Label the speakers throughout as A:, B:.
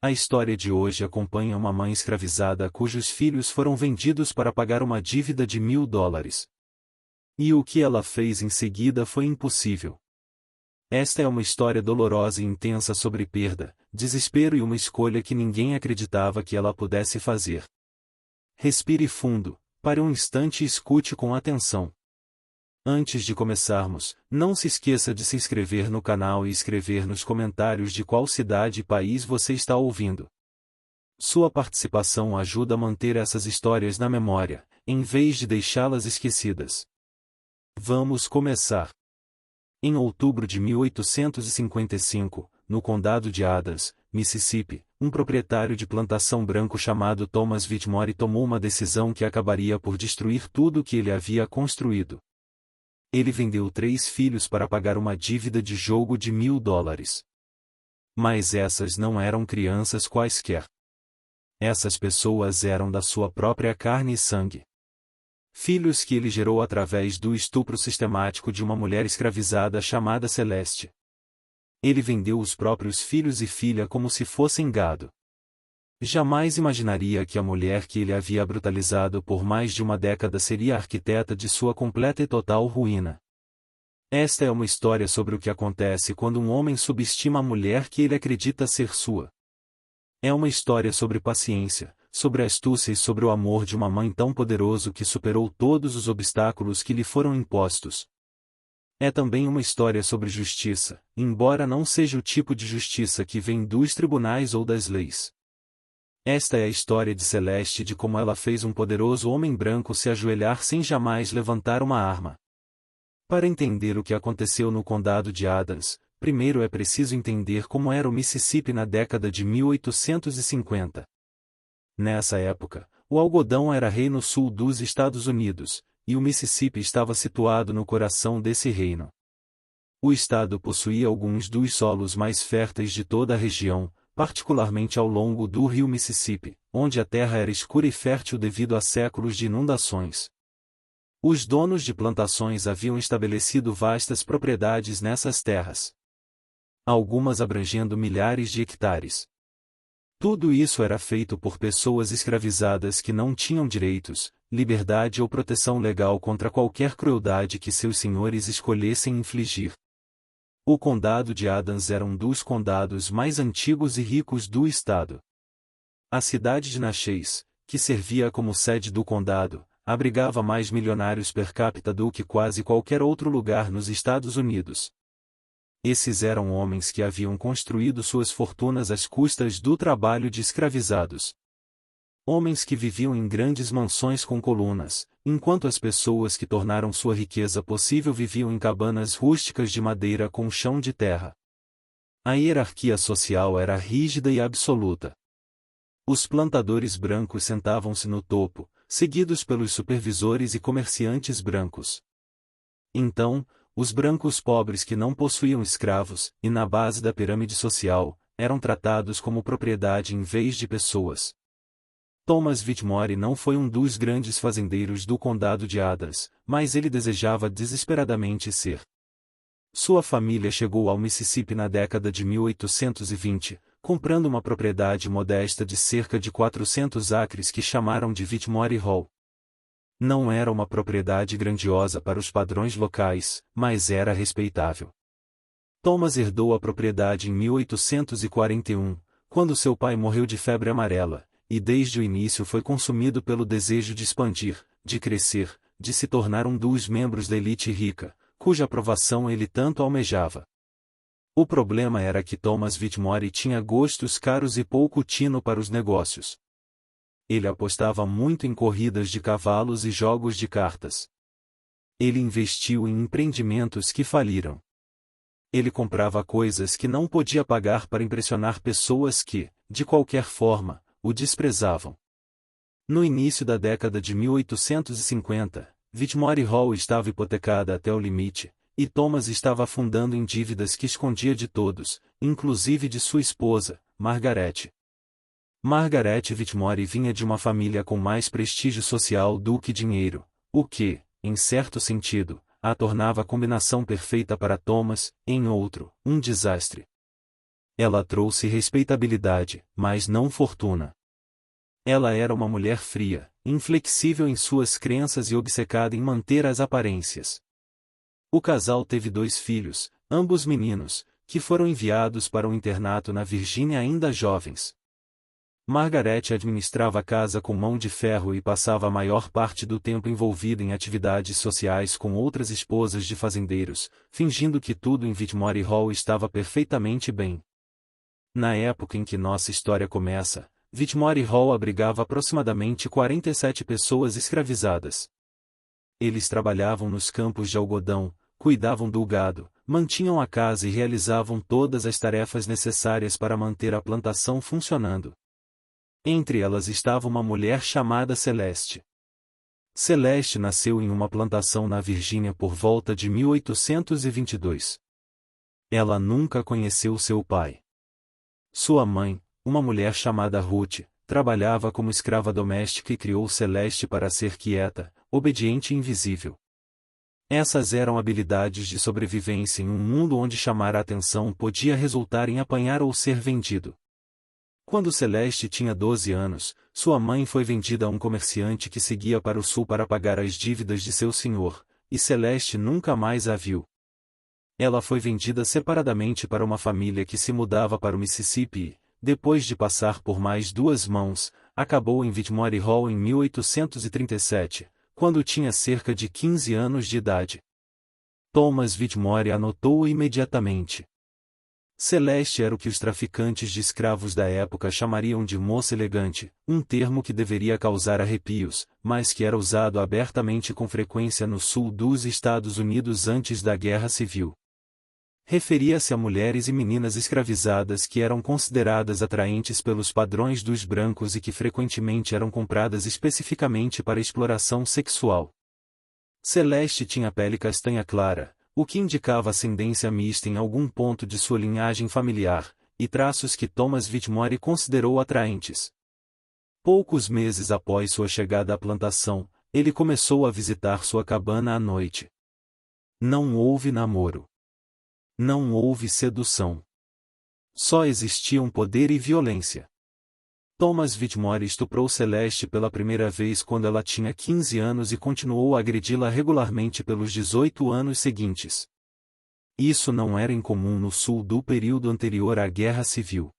A: A história de hoje acompanha uma mãe escravizada cujos filhos foram vendidos para pagar uma dívida de $1000. E o que ela fez em seguida foi impossível. Esta é uma história dolorosa e intensa sobre perda, desespero e uma escolha que ninguém acreditava que ela pudesse fazer. Respire fundo, pare um instante e escute com atenção. Antes de começarmos, não se esqueça de se inscrever no canal e escrever nos comentários de qual cidade e país você está ouvindo. Sua participação ajuda a manter essas histórias na memória, em vez de deixá-las esquecidas. Vamos começar. Em outubro de 1855, no condado de Adams, Mississippi, um proprietário de plantação branco chamado Thomas Whitmore tomou uma decisão que acabaria por destruir tudo o que ele havia construído. Ele vendeu 3 filhos para pagar uma dívida de jogo de $1000. Mas essas não eram crianças quaisquer. Essas pessoas eram da sua própria carne e sangue. Filhos que ele gerou através do estupro sistemático de uma mulher escravizada chamada Celeste. Ele vendeu os próprios filhos e filha como se fossem gado. Jamais imaginaria que a mulher que ele havia brutalizado por mais de uma década seria a arquiteta de sua completa e total ruína. Esta é uma história sobre o que acontece quando um homem subestima a mulher que ele acredita ser sua. É uma história sobre paciência, sobre a astúcia e sobre o amor de uma mãe tão poderoso que superou todos os obstáculos que lhe foram impostos. É também uma história sobre justiça, embora não seja o tipo de justiça que vem dos tribunais ou das leis. Esta é a história de Celeste e de como ela fez um poderoso homem branco se ajoelhar sem jamais levantar uma arma. Para entender o que aconteceu no condado de Adams, primeiro é preciso entender como era o Mississippi na década de 1850. Nessa época, o algodão era rei no sul dos Estados Unidos, e o Mississippi estava situado no coração desse reino. O estado possuía alguns dos solos mais férteis de toda a região, particularmente ao longo do rio Mississippi, onde a terra era escura e fértil devido a séculos de inundações. Os donos de plantações haviam estabelecido vastas propriedades nessas terras, algumas abrangendo milhares de hectares. Tudo isso era feito por pessoas escravizadas que não tinham direitos, liberdade ou proteção legal contra qualquer crueldade que seus senhores escolhessem infligir. O condado de Adams era um dos condados mais antigos e ricos do estado. A cidade de Natchez, que servia como sede do condado, abrigava mais milionários per capita do que quase qualquer outro lugar nos Estados Unidos. Esses eram homens que haviam construído suas fortunas às custas do trabalho de escravizados. Homens que viviam em grandes mansões com colunas, enquanto as pessoas que tornaram sua riqueza possível viviam em cabanas rústicas de madeira com chão de terra. A hierarquia social era rígida e absoluta. Os plantadores brancos sentavam-se no topo, seguidos pelos supervisores e comerciantes brancos. Então, os brancos pobres que não possuíam escravos, e na base da pirâmide social, eram tratados como propriedade em vez de pessoas. Thomas Whitmore não foi um dos grandes fazendeiros do condado de Adams, mas ele desejava desesperadamente ser. Sua família chegou ao Mississippi na década de 1820, comprando uma propriedade modesta de cerca de 400 acres que chamaram de Whitmore Hall. Não era uma propriedade grandiosa para os padrões locais, mas era respeitável. Thomas herdou a propriedade em 1841, quando seu pai morreu de febre amarela, e desde o início foi consumido pelo desejo de expandir, de crescer, de se tornar um dos membros da elite rica, cuja aprovação ele tanto almejava. O problema era que Thomas Whitmore tinha gostos caros e pouco tino para os negócios. Ele apostava muito em corridas de cavalos e jogos de cartas. Ele investiu em empreendimentos que faliram. Ele comprava coisas que não podia pagar para impressionar pessoas que, de qualquer forma, o desprezavam. No início da década de 1850, Whitmore Hall estava hipotecada até o limite, e Thomas estava afundando em dívidas que escondia de todos, inclusive de sua esposa, Margaret. Margaret Whitmore vinha de uma família com mais prestígio social do que dinheiro, o que, em certo sentido, a tornava a combinação perfeita para Thomas, em outro, um desastre. Ela trouxe respeitabilidade, mas não fortuna. Ela era uma mulher fria, inflexível em suas crenças e obcecada em manter as aparências. O casal teve 2 filhos, ambos meninos, que foram enviados para um internato na Virgínia ainda jovens. Margaret administrava a casa com mão de ferro e passava a maior parte do tempo envolvida em atividades sociais com outras esposas de fazendeiros, fingindo que tudo em Whitmore Hall estava perfeitamente bem. Na época em que nossa história começa, Whitmore Hall abrigava aproximadamente 47 pessoas escravizadas. Eles trabalhavam nos campos de algodão, cuidavam do gado, mantinham a casa e realizavam todas as tarefas necessárias para manter a plantação funcionando. Entre elas estava uma mulher chamada Celeste. Celeste nasceu em uma plantação na Virgínia por volta de 1822. Ela nunca conheceu seu pai. Sua mãe, uma mulher chamada Ruth, trabalhava como escrava doméstica e criou Celeste para ser quieta, obediente e invisível. Essas eram habilidades de sobrevivência em um mundo onde chamar a atenção podia resultar em apanhar ou ser vendido. Quando Celeste tinha 12 anos, sua mãe foi vendida a um comerciante que seguia para o sul para pagar as dívidas de seu senhor, e Celeste nunca mais a viu. Ela foi vendida separadamente para uma família que se mudava para o Mississippi e, depois de passar por mais 2 mãos, acabou em Whitmore Hall em 1837, quando tinha cerca de 15 anos de idade. Thomas Whitmore anotou-o imediatamente. Celeste era o que os traficantes de escravos da época chamariam de moça elegante, um termo que deveria causar arrepios, mas que era usado abertamente com frequência no sul dos Estados Unidos antes da Guerra Civil. Referia-se a mulheres e meninas escravizadas que eram consideradas atraentes pelos padrões dos brancos e que frequentemente eram compradas especificamente para exploração sexual. Celeste tinha pele castanha clara, o que indicava ascendência mista em algum ponto de sua linhagem familiar, e traços que Thomas Whitmore considerou atraentes. Poucos meses após sua chegada à plantação, ele começou a visitar sua cabana à noite. Não houve namoro. Não houve sedução. Só existiam poder e violência. Thomas Whitmore estuprou Celeste pela primeira vez quando ela tinha 15 anos e continuou a agredi-la regularmente pelos 18 anos seguintes. Isso não era incomum no sul do período anterior à Guerra Civil.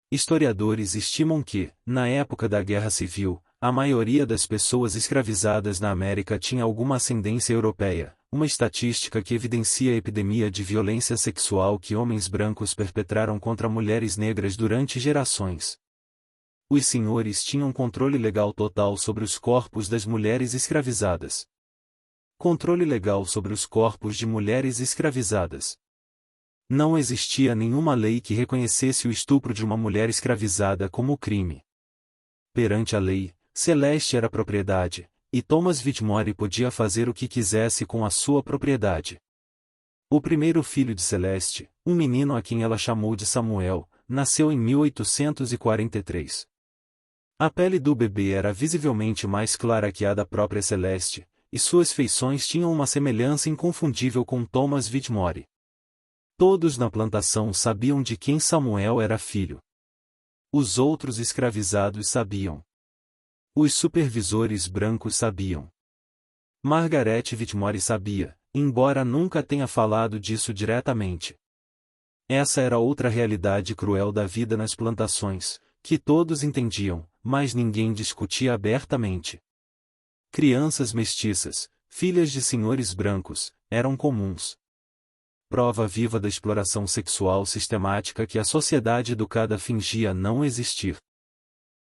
A: Historiadores estimam que, na época da Guerra Civil, a maioria das pessoas escravizadas na América tinha alguma ascendência europeia, uma estatística que evidencia a epidemia de violência sexual que homens brancos perpetraram contra mulheres negras durante gerações. Os senhores tinham controle legal total sobre os corpos das mulheres escravizadas. Controle legal sobre os corpos de mulheres escravizadas. Não existia nenhuma lei que reconhecesse o estupro de uma mulher escravizada como crime. Perante a lei, Celeste era propriedade, e Thomas Whitmore podia fazer o que quisesse com a sua propriedade. O primeiro filho de Celeste, um menino a quem ela chamou de Samuel, nasceu em 1843. A pele do bebê era visivelmente mais clara que a da própria Celeste, e suas feições tinham uma semelhança inconfundível com Thomas Whitmore. Todos na plantação sabiam de quem Samuel era filho. Os outros escravizados sabiam. Os supervisores brancos sabiam. Margaret Whitmore sabia, embora nunca tenha falado disso diretamente. Essa era outra realidade cruel da vida nas plantações, que todos entendiam, mas ninguém discutia abertamente. Crianças mestiças, filhas de senhores brancos, eram comuns. Prova viva da exploração sexual sistemática que a sociedade educada fingia não existir.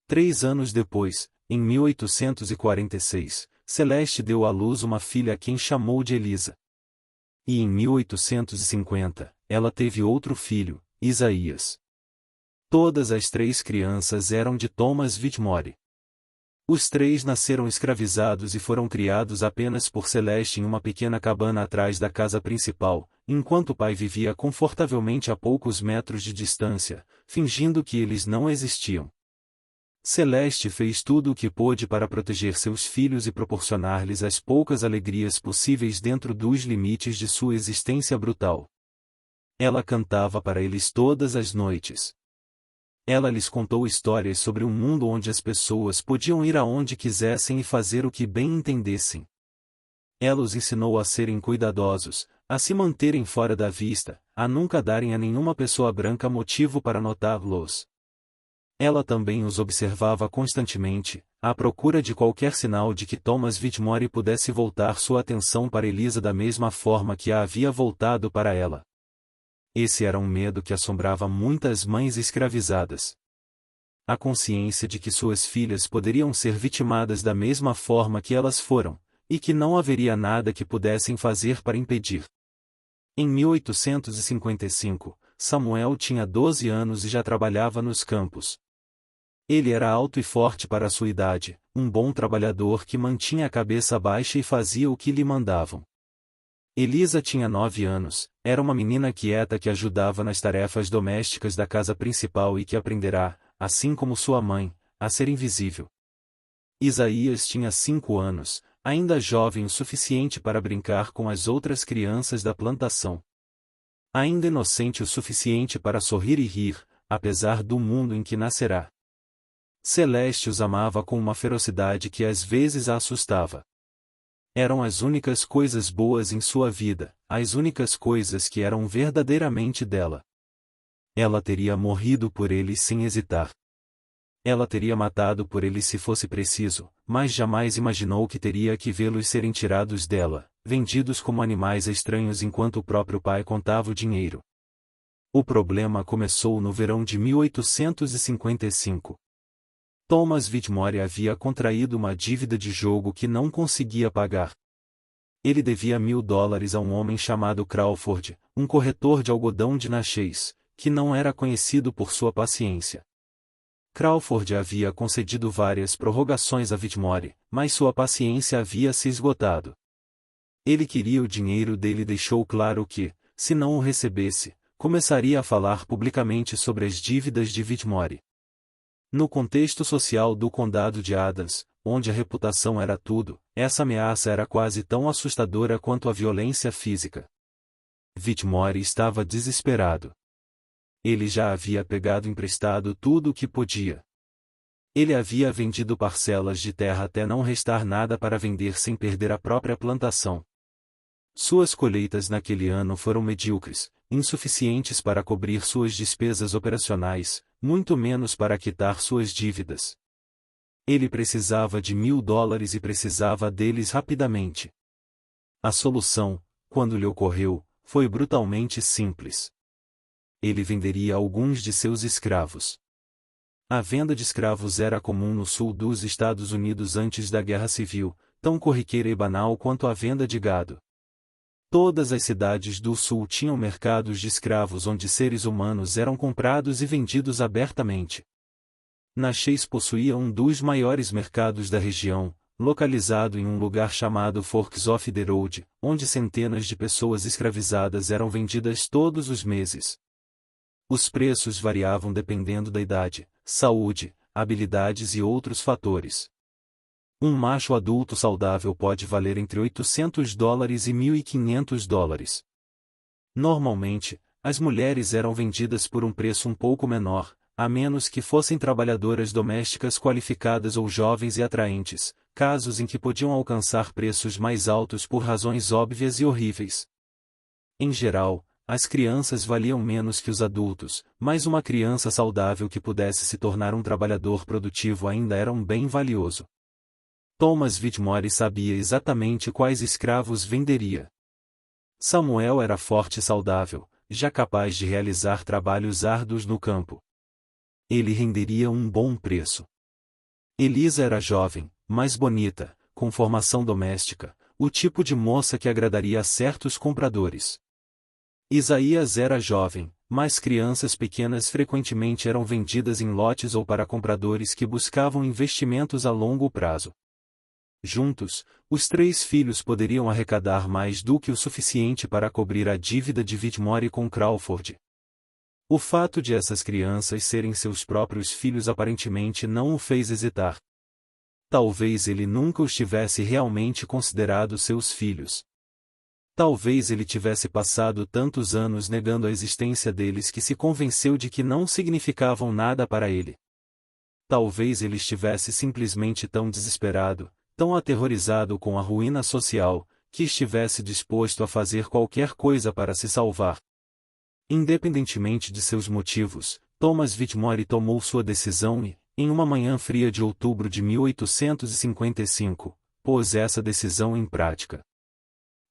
A: 3 anos depois, em 1846, Celeste deu à luz uma filha a quem chamou de Elisa. E em 1850, ela teve outro filho, Isaías. Todas as 3 crianças eram de Thomas Whitmore. Os 3 nasceram escravizados e foram criados apenas por Celeste em uma pequena cabana atrás da casa principal, enquanto o pai vivia confortavelmente a poucos metros de distância, fingindo que eles não existiam. Celeste fez tudo o que pôde para proteger seus filhos e proporcionar-lhes as poucas alegrias possíveis dentro dos limites de sua existência brutal. Ela cantava para eles todas as noites. Ela lhes contou histórias sobre um mundo onde as pessoas podiam ir aonde quisessem e fazer o que bem entendessem. Ela os ensinou a serem cuidadosos, a se manterem fora da vista, a nunca darem a nenhuma pessoa branca motivo para notá-los. Ela também os observava constantemente, à procura de qualquer sinal de que Thomas Whitmore pudesse voltar sua atenção para Elisa da mesma forma que a havia voltado para ela. Esse era um medo que assombrava muitas mães escravizadas. A consciência de que suas filhas poderiam ser vitimadas da mesma forma que elas foram, e que não haveria nada que pudessem fazer para impedir. Em 1855, Samuel tinha 12 anos e já trabalhava nos campos. Ele era alto e forte para a sua idade, um bom trabalhador que mantinha a cabeça baixa e fazia o que lhe mandavam. Elisa tinha 9 anos, era uma menina quieta que ajudava nas tarefas domésticas da casa principal e que aprenderá, assim como sua mãe, a ser invisível. Isaías tinha 5 anos, ainda jovem o suficiente para brincar com as outras crianças da plantação. Ainda inocente o suficiente para sorrir e rir, apesar do mundo em que nascerá. Celeste os amava com uma ferocidade que às vezes a assustava. Eram as únicas coisas boas em sua vida, as únicas coisas que eram verdadeiramente dela. Ela teria morrido por ele sem hesitar. Ela teria matado por ele se fosse preciso, mas jamais imaginou que teria que vê-los serem tirados dela, vendidos como animais estranhos enquanto o próprio pai contava o dinheiro. O problema começou no verão de 1855. Thomas Whitmore havia contraído uma dívida de jogo que não conseguia pagar. Ele devia $1.000 a um homem chamado Crawford, um corretor de algodão de Natchez, que não era conhecido por sua paciência. Crawford havia concedido várias prorrogações a Whitmore, mas sua paciência havia se esgotado. Ele queria o dinheiro dele e deixou claro que, se não o recebesse, começaria a falar publicamente sobre as dívidas de Whitmore. No contexto social do condado de Adams, onde a reputação era tudo, essa ameaça era quase tão assustadora quanto a violência física. Whitmore estava desesperado. Ele já havia pegado emprestado tudo o que podia. Ele havia vendido parcelas de terra até não restar nada para vender sem perder a própria plantação. Suas colheitas naquele ano foram medíocres, insuficientes para cobrir suas despesas operacionais, muito menos para quitar suas dívidas. Ele precisava de $1.000 e precisava deles rapidamente. A solução, quando lhe ocorreu, foi brutalmente simples. Ele venderia alguns de seus escravos. A venda de escravos era comum no sul dos Estados Unidos antes da Guerra Civil, tão corriqueira e banal quanto a venda de gado. Todas as cidades do sul tinham mercados de escravos onde seres humanos eram comprados e vendidos abertamente. Natchez possuía um dos maiores mercados da região, localizado em um lugar chamado Forks of the Road, onde centenas de pessoas escravizadas eram vendidas todos os meses. Os preços variavam dependendo da idade, saúde, habilidades e outros fatores. Um macho adulto saudável pode valer entre $800 e $1.500. Normalmente, as mulheres eram vendidas por um preço um pouco menor, a menos que fossem trabalhadoras domésticas qualificadas ou jovens e atraentes, casos em que podiam alcançar preços mais altos por razões óbvias e horríveis. Em geral, as crianças valiam menos que os adultos, mas uma criança saudável que pudesse se tornar um trabalhador produtivo ainda era um bem valioso. Thomas Whitmore sabia exatamente quais escravos venderia. Samuel era forte e saudável, já capaz de realizar trabalhos árduos no campo. Ele renderia um bom preço. Elisa era jovem, mais bonita, com formação doméstica, o tipo de moça que agradaria a certos compradores. Isaías era jovem, mas crianças pequenas frequentemente eram vendidas em lotes ou para compradores que buscavam investimentos a longo prazo. Juntos, os 3 filhos poderiam arrecadar mais do que o suficiente para cobrir a dívida de Whitmore com Crawford. O fato de essas crianças serem seus próprios filhos aparentemente não o fez hesitar. Talvez ele nunca os tivesse realmente considerado seus filhos. Talvez ele tivesse passado tantos anos negando a existência deles que se convenceu de que não significavam nada para ele. Talvez ele estivesse simplesmente tão desesperado, tão aterrorizado com a ruína social, que estivesse disposto a fazer qualquer coisa para se salvar. Independentemente de seus motivos, Thomas Whitmore tomou sua decisão e, em uma manhã fria de outubro de 1855, pôs essa decisão em prática.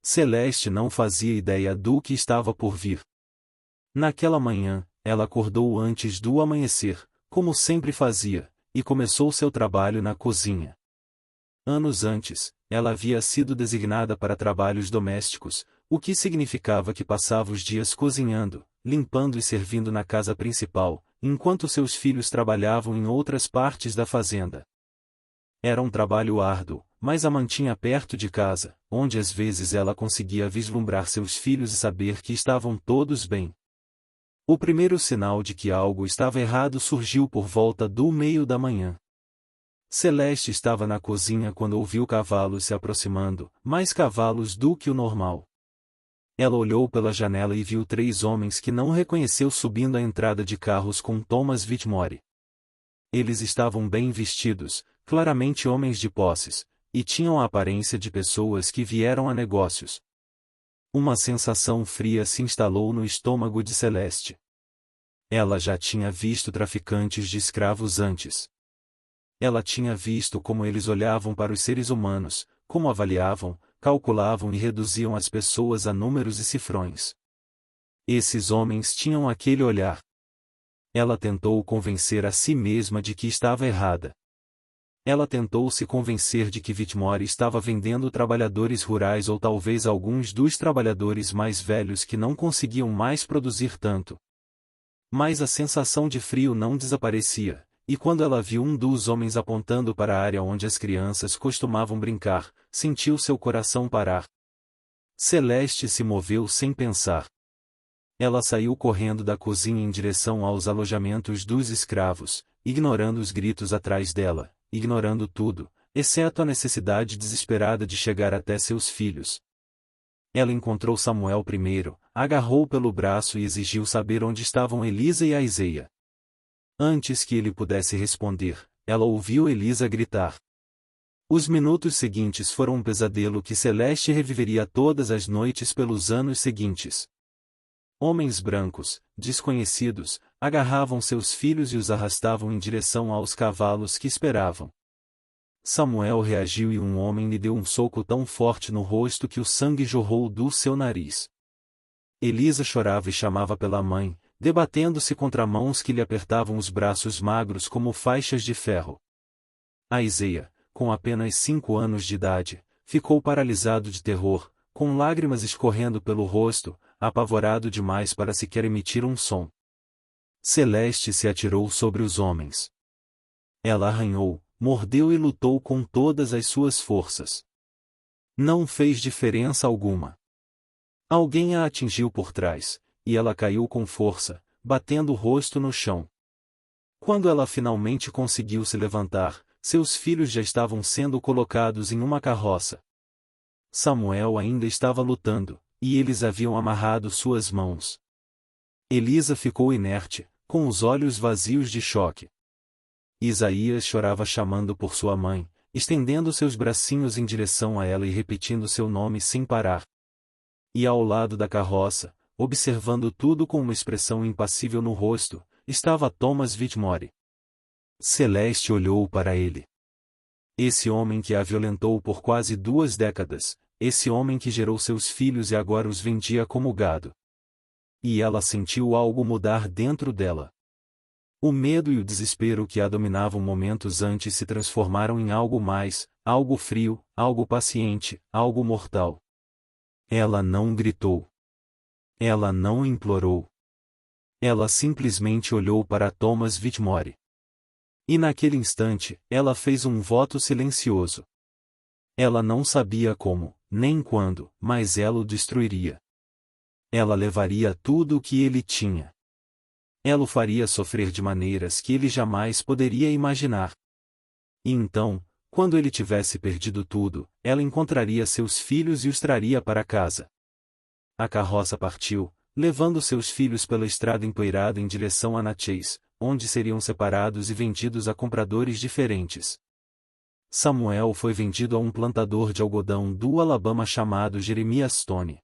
A: Celeste não fazia ideia do que estava por vir. Naquela manhã, ela acordou antes do amanhecer, como sempre fazia, e começou seu trabalho na cozinha. Anos antes, ela havia sido designada para trabalhos domésticos, o que significava que passava os dias cozinhando, limpando e servindo na casa principal, enquanto seus filhos trabalhavam em outras partes da fazenda. Era um trabalho árduo, mas a mantinha perto de casa, onde às vezes ela conseguia vislumbrar seus filhos e saber que estavam todos bem. O primeiro sinal de que algo estava errado surgiu por volta do meio da manhã. Celeste estava na cozinha quando ouviu cavalos se aproximando, mais cavalos do que o normal. Ela olhou pela janela e viu 3 homens que não reconheceu subindo a entrada de carros com Thomas Whitmore. Eles estavam bem vestidos, claramente homens de posses, e tinham a aparência de pessoas que vieram a negócios. Uma sensação fria se instalou no estômago de Celeste. Ela já tinha visto traficantes de escravos antes. Ela tinha visto como eles olhavam para os seres humanos, como avaliavam, calculavam e reduziam as pessoas a números e cifrões. Esses homens tinham aquele olhar. Ela tentou convencer a si mesma de que estava errada. Ela tentou se convencer de que Whitmore estava vendendo trabalhadores rurais ou talvez alguns dos trabalhadores mais velhos que não conseguiam mais produzir tanto. Mas a sensação de frio não desaparecia, e quando ela viu um dos homens apontando para a área onde as crianças costumavam brincar, sentiu seu coração parar. Celeste se moveu sem pensar. Ela saiu correndo da cozinha em direção aos alojamentos dos escravos, ignorando os gritos atrás dela, ignorando tudo, exceto a necessidade desesperada de chegar até seus filhos. Ela encontrou Samuel primeiro, agarrou pelo braço e exigiu saber onde estavam Elisa e Aiseia. Antes que ele pudesse responder, ela ouviu Elisa gritar. Os minutos seguintes foram um pesadelo que Celeste reviveria todas as noites pelos anos seguintes. Homens brancos, desconhecidos, agarravam seus filhos e os arrastavam em direção aos cavalos que esperavam. Samuel reagiu e um homem lhe deu um soco tão forte no rosto que o sangue jorrou do seu nariz. Elisa chorava e chamava pela mãe, debatendo-se contra mãos que lhe apertavam os braços magros como faixas de ferro. Aiseia, com apenas 5 anos de idade, ficou paralisado de terror, com lágrimas escorrendo pelo rosto, apavorado demais para sequer emitir um som. Celeste se atirou sobre os homens. Ela arranhou, mordeu e lutou com todas as suas forças. Não fez diferença alguma. Alguém a atingiu por trás, e ela caiu com força, batendo o rosto no chão. Quando ela finalmente conseguiu se levantar, seus filhos já estavam sendo colocados em uma carroça. Samuel ainda estava lutando, e eles haviam amarrado suas mãos. Elisa ficou inerte, com os olhos vazios de choque. Isaías chorava chamando por sua mãe, estendendo seus bracinhos em direção a ela e repetindo seu nome sem parar. E ao lado da carroça, observando tudo com uma expressão impassível no rosto, estava Thomas Whitmore. Celeste olhou para ele. Esse homem que a violentou por quase 2 décadas, esse homem que gerou seus filhos e agora os vendia como gado. E ela sentiu algo mudar dentro dela. O medo e o desespero que a dominavam momentos antes se transformaram em algo mais, algo frio, algo paciente, algo mortal. Ela não gritou. Ela não implorou. Ela simplesmente olhou para Thomas Whitmore. E naquele instante, ela fez um voto silencioso. Ela não sabia como, nem quando, mas ela o destruiria. Ela levaria tudo o que ele tinha. Ela o faria sofrer de maneiras que ele jamais poderia imaginar. E então, quando ele tivesse perdido tudo, ela encontraria seus filhos e os traria para casa. A carroça partiu, levando seus filhos pela estrada empoeirada em direção a Natchez, onde seriam separados e vendidos a compradores diferentes. Samuel foi vendido a um plantador de algodão do Alabama chamado Jeremias Stone.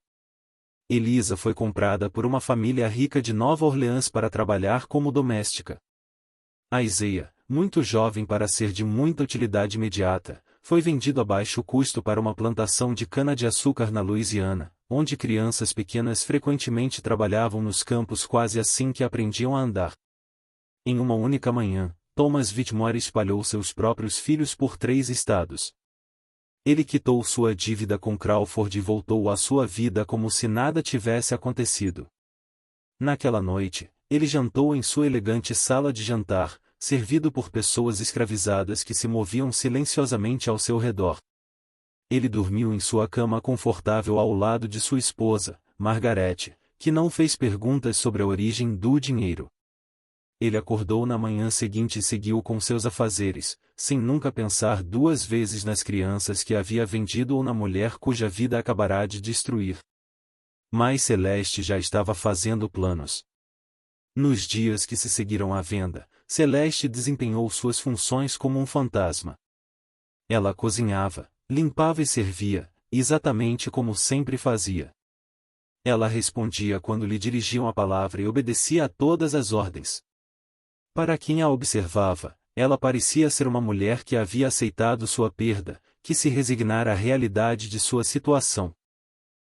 A: Elisa foi comprada por uma família rica de Nova Orleans para trabalhar como doméstica. Isaiah, muito jovem para ser de muita utilidade imediata, foi vendido a baixo custo para uma plantação de cana-de-açúcar na Louisiana, onde crianças pequenas frequentemente trabalhavam nos campos quase assim que aprendiam a andar. Em uma única manhã, Thomas Whitmore espalhou seus próprios filhos por 3 estados. Ele quitou sua dívida com Crawford e voltou à sua vida como se nada tivesse acontecido. Naquela noite, ele jantou em sua elegante sala de jantar, servido por pessoas escravizadas que se moviam silenciosamente ao seu redor. Ele dormiu em sua cama confortável ao lado de sua esposa, Margaret, que não fez perguntas sobre a origem do dinheiro. Ele acordou na manhã seguinte e seguiu com seus afazeres, sem nunca pensar 2 vezes nas crianças que havia vendido ou na mulher cuja vida acabará de destruir. Mas Celeste já estava fazendo planos. Nos dias que se seguiram à venda, Celeste desempenhou suas funções como um fantasma. Ela cozinhava, limpava e servia, exatamente como sempre fazia. Ela respondia quando lhe dirigiam a palavra e obedecia a todas as ordens. Para quem a observava, ela parecia ser uma mulher que havia aceitado sua perda, que se resignara à realidade de sua situação.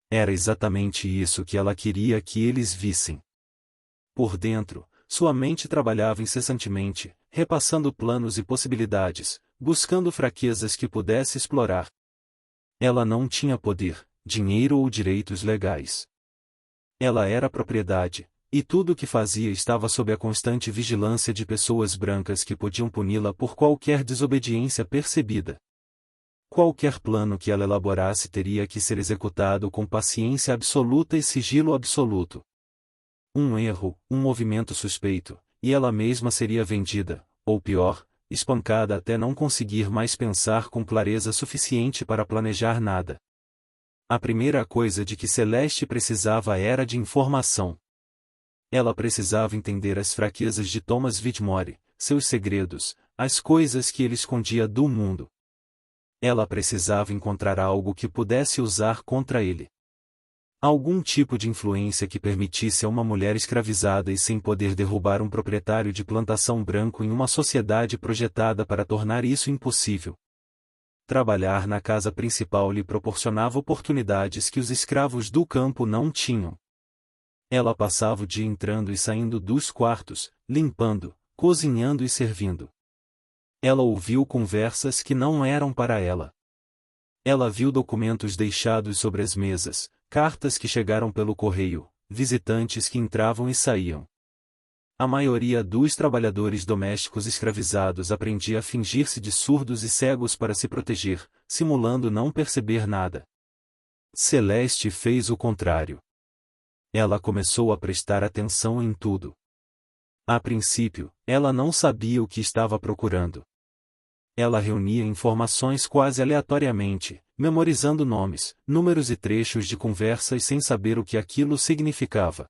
A: Era exatamente isso que ela queria que eles vissem. Por dentro, sua mente trabalhava incessantemente, repassando planos e possibilidades, buscando fraquezas que pudesse explorar. Ela não tinha poder, dinheiro ou direitos legais. Ela era propriedade, e tudo o que fazia estava sob a constante vigilância de pessoas brancas que podiam puni-la por qualquer desobediência percebida. Qualquer plano que ela elaborasse teria que ser executado com paciência absoluta e sigilo absoluto. Um erro, um movimento suspeito, e ela mesma seria vendida, ou pior, espancada até não conseguir mais pensar com clareza suficiente para planejar nada. A primeira coisa de que Celeste precisava era de informação. Ela precisava entender as fraquezas de Thomas Whitmore, seus segredos, as coisas que ele escondia do mundo. Ela precisava encontrar algo que pudesse usar contra ele. Algum tipo de influência que permitisse a uma mulher escravizada e sem poder derrubar um proprietário de plantação branco em uma sociedade projetada para tornar isso impossível. Trabalhar na casa principal lhe proporcionava oportunidades que os escravos do campo não tinham. Ela passava o dia entrando e saindo dos quartos, limpando, cozinhando e servindo. Ela ouviu conversas que não eram para ela. Ela viu documentos deixados sobre as mesas, cartas que chegaram pelo correio, visitantes que entravam e saíam. A maioria dos trabalhadores domésticos escravizados aprendia a fingir-se de surdos e cegos para se proteger, simulando não perceber nada. Celeste fez o contrário. Ela começou a prestar atenção em tudo. A princípio, ela não sabia o que estava procurando. Ela reunia informações quase aleatoriamente, memorizando nomes, números e trechos de conversas sem saber o que aquilo significava.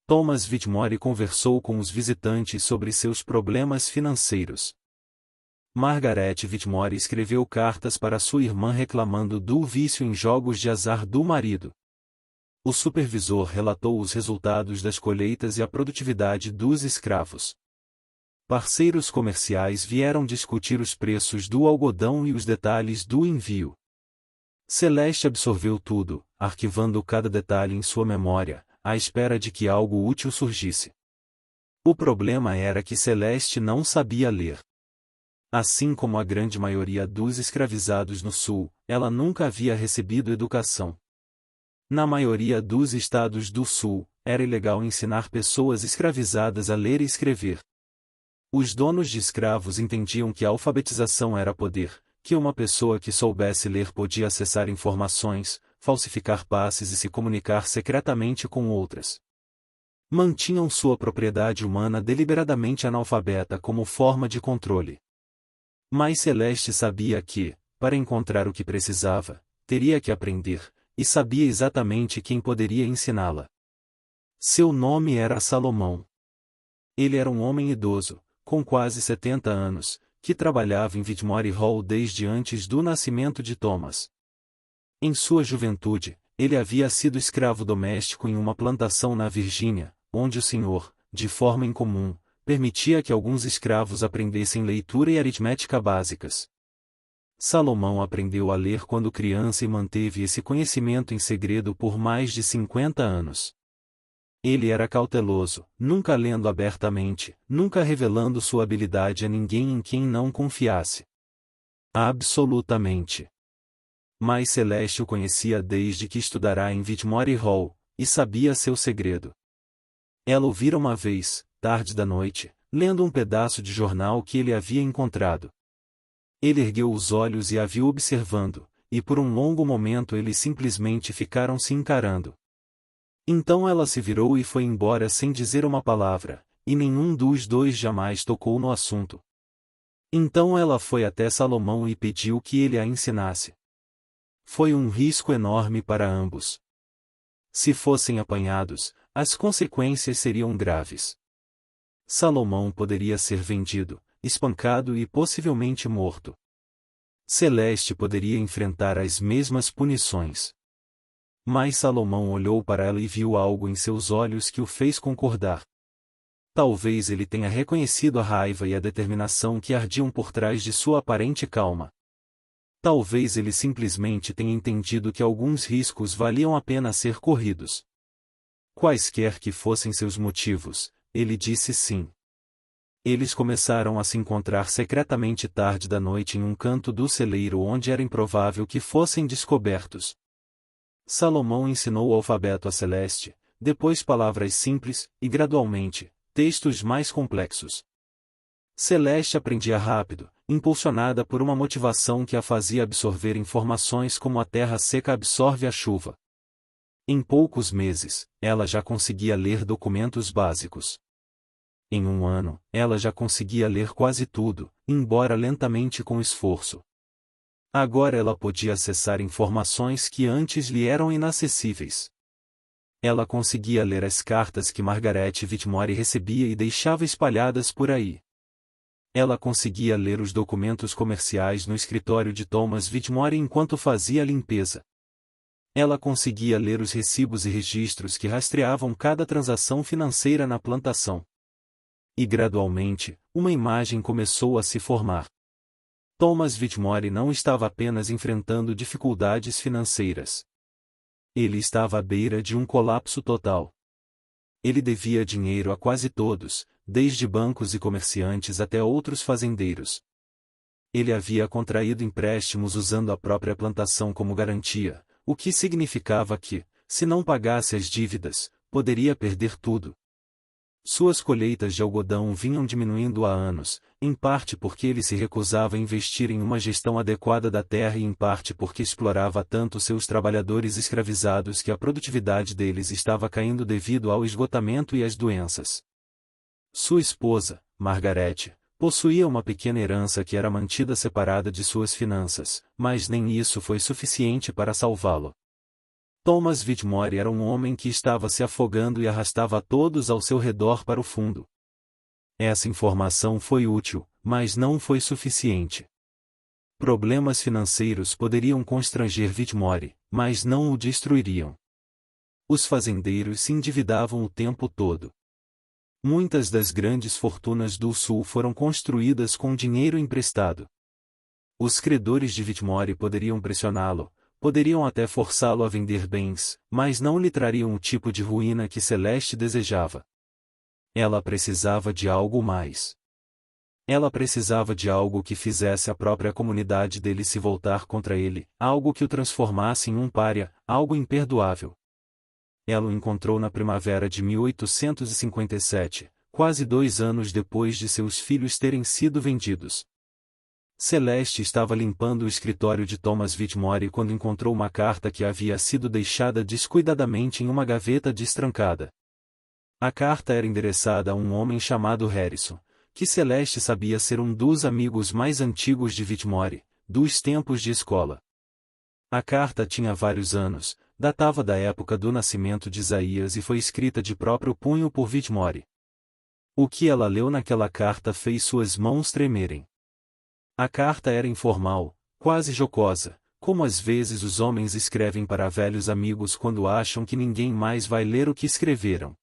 A: Thomas Whitmore conversou com os visitantes sobre seus problemas financeiros. Margaret Whitmore escreveu cartas para sua irmã reclamando do vício em jogos de azar do marido. O supervisor relatou os resultados das colheitas e a produtividade dos escravos. Parceiros comerciais vieram discutir os preços do algodão e os detalhes do envio. Celeste absorveu tudo, arquivando cada detalhe em sua memória, à espera de que algo útil surgisse. O problema era que Celeste não sabia ler. Assim como a grande maioria dos escravizados no Sul, ela nunca havia recebido educação. Na maioria dos estados do Sul, era ilegal ensinar pessoas escravizadas a ler e escrever. Os donos de escravos entendiam que a alfabetização era poder, que uma pessoa que soubesse ler podia acessar informações, falsificar passes e se comunicar secretamente com outras. Mantinham sua propriedade humana deliberadamente analfabeta como forma de controle. Mas Celeste sabia que, para encontrar o que precisava, teria que aprender, e sabia exatamente quem poderia ensiná-la. Seu nome era Salomão. Ele era um homem idoso, com quase 70 anos, que trabalhava em Whitmore Hall desde antes do nascimento de Thomas. Em sua juventude, ele havia sido escravo doméstico em uma plantação na Virgínia, onde o senhor, de forma incomum, permitia que alguns escravos aprendessem leitura e aritmética básicas. Salomão aprendeu a ler quando criança e manteve esse conhecimento em segredo por mais de 50 anos. Ele era cauteloso, nunca lendo abertamente, nunca revelando sua habilidade a ninguém em quem não confiasse. Absolutamente. Mas Celeste o conhecia desde que estudara em Whitmore Hall, e sabia seu segredo. Ela o vira uma vez, tarde da noite, lendo um pedaço de jornal que ele havia encontrado. Ele ergueu os olhos e a viu observando, e por um longo momento eles simplesmente ficaram se encarando. Então ela se virou e foi embora sem dizer uma palavra, e nenhum dos dois jamais tocou no assunto. Então ela foi até Salomão e pediu que ele a ensinasse. Foi um risco enorme para ambos. Se fossem apanhados, as consequências seriam graves. Salomão poderia ser vendido, espancado e possivelmente morto. Celeste poderia enfrentar as mesmas punições. Mas Salomão olhou para ela e viu algo em seus olhos que o fez concordar. Talvez ele tenha reconhecido a raiva e a determinação que ardiam por trás de sua aparente calma. Talvez ele simplesmente tenha entendido que alguns riscos valiam a pena ser corridos. Quaisquer que fossem seus motivos, ele disse sim. Eles começaram a se encontrar secretamente tarde da noite em um canto do celeiro onde era improvável que fossem descobertos. Salomão ensinou o alfabeto a Celeste, depois palavras simples, e gradualmente, textos mais complexos. Celeste aprendia rápido, impulsionada por uma motivação que a fazia absorver informações como a terra seca absorve a chuva. Em poucos meses, ela já conseguia ler documentos básicos. Em um ano, ela já conseguia ler quase tudo, embora lentamente com esforço. Agora ela podia acessar informações que antes lhe eram inacessíveis. Ela conseguia ler as cartas que Margaret Whitmore recebia e deixava espalhadas por aí. Ela conseguia ler os documentos comerciais no escritório de Thomas Whitmore enquanto fazia a limpeza. Ela conseguia ler os recibos e registros que rastreavam cada transação financeira na plantação. E gradualmente, uma imagem começou a se formar. Thomas Whitmore não estava apenas enfrentando dificuldades financeiras. Ele estava à beira de um colapso total. Ele devia dinheiro a quase todos, desde bancos e comerciantes até outros fazendeiros. Ele havia contraído empréstimos usando a própria plantação como garantia, o que significava que, se não pagasse as dívidas, poderia perder tudo. Suas colheitas de algodão vinham diminuindo há anos, em parte porque ele se recusava a investir em uma gestão adequada da terra e em parte porque explorava tanto seus trabalhadores escravizados que a produtividade deles estava caindo devido ao esgotamento e às doenças. Sua esposa, Margaret, possuía uma pequena herança que era mantida separada de suas finanças, mas nem isso foi suficiente para salvá-lo. Thomas Whitmore era um homem que estava se afogando e arrastava todos ao seu redor para o fundo. Essa informação foi útil, mas não foi suficiente. Problemas financeiros poderiam constranger Whitmore, mas não o destruiriam. Os fazendeiros se endividavam o tempo todo. Muitas das grandes fortunas do Sul foram construídas com dinheiro emprestado. Os credores de Whitmore poderiam pressioná-lo, poderiam até forçá-lo a vender bens, mas não lhe trariam o tipo de ruína que Celeste desejava. Ela precisava de algo mais. Ela precisava de algo que fizesse a própria comunidade dele se voltar contra ele, algo que o transformasse em um pária, algo imperdoável. Ela o encontrou na primavera de 1857, quase 2 anos depois de seus filhos terem sido vendidos. Celeste estava limpando o escritório de Thomas Whitmore quando encontrou uma carta que havia sido deixada descuidadamente em uma gaveta destrancada. A carta era endereçada a um homem chamado Harrison, que Celeste sabia ser um dos amigos mais antigos de Whitmore, dos tempos de escola. A carta tinha vários anos, datava da época do nascimento de Isaías e foi escrita de próprio punho por Whitmore. O que ela leu naquela carta fez suas mãos tremerem. A carta era informal, quase jocosa, como às vezes os homens escrevem para velhos amigos quando acham que ninguém mais vai ler o que escreveram.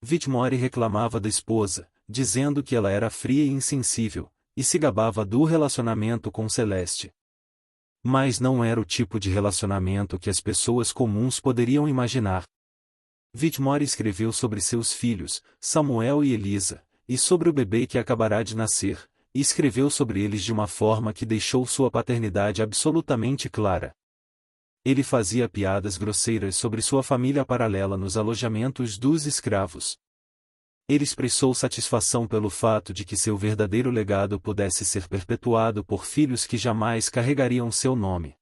A: Whitmore reclamava da esposa, dizendo que ela era fria e insensível, e se gabava do relacionamento com Celeste. Mas não era o tipo de relacionamento que as pessoas comuns poderiam imaginar. Whitmore escreveu sobre seus filhos, Samuel e Elisa, e sobre o bebê que acabará de nascer, e escreveu sobre eles de uma forma que deixou sua paternidade absolutamente clara. Ele fazia piadas grosseiras sobre sua família paralela nos alojamentos dos escravos. Ele expressou satisfação pelo fato de que seu verdadeiro legado pudesse ser perpetuado por filhos que jamais carregariam seu nome.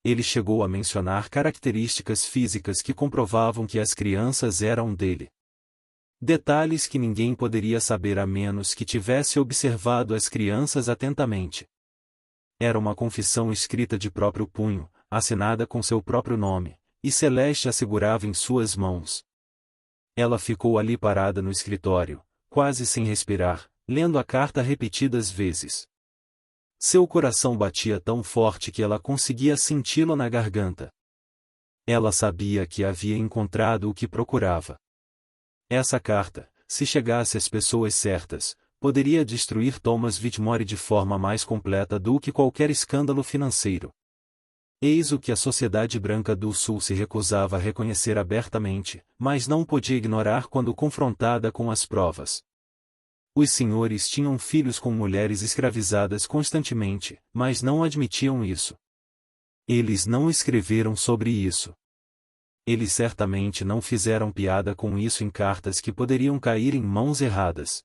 A: Ele chegou a mencionar características físicas que comprovavam que as crianças eram dele. Detalhes que ninguém poderia saber a menos que tivesse observado as crianças atentamente. Era uma confissão escrita de próprio punho, assinada com seu próprio nome, e Celeste a segurava em suas mãos. Ela ficou ali parada no escritório, quase sem respirar, lendo a carta repetidas vezes. Seu coração batia tão forte que ela conseguia senti-lo na garganta. Ela sabia que havia encontrado o que procurava. Essa carta, se chegasse às pessoas certas, poderia destruir Thomas Whitmore de forma mais completa do que qualquer escândalo financeiro. Eis o que a sociedade branca do Sul se recusava a reconhecer abertamente, mas não podia ignorar quando confrontada com as provas. Os senhores tinham filhos com mulheres escravizadas constantemente, mas não admitiam isso. Eles não escreveram sobre isso. Eles certamente não fizeram piada com isso em cartas que poderiam cair em mãos erradas.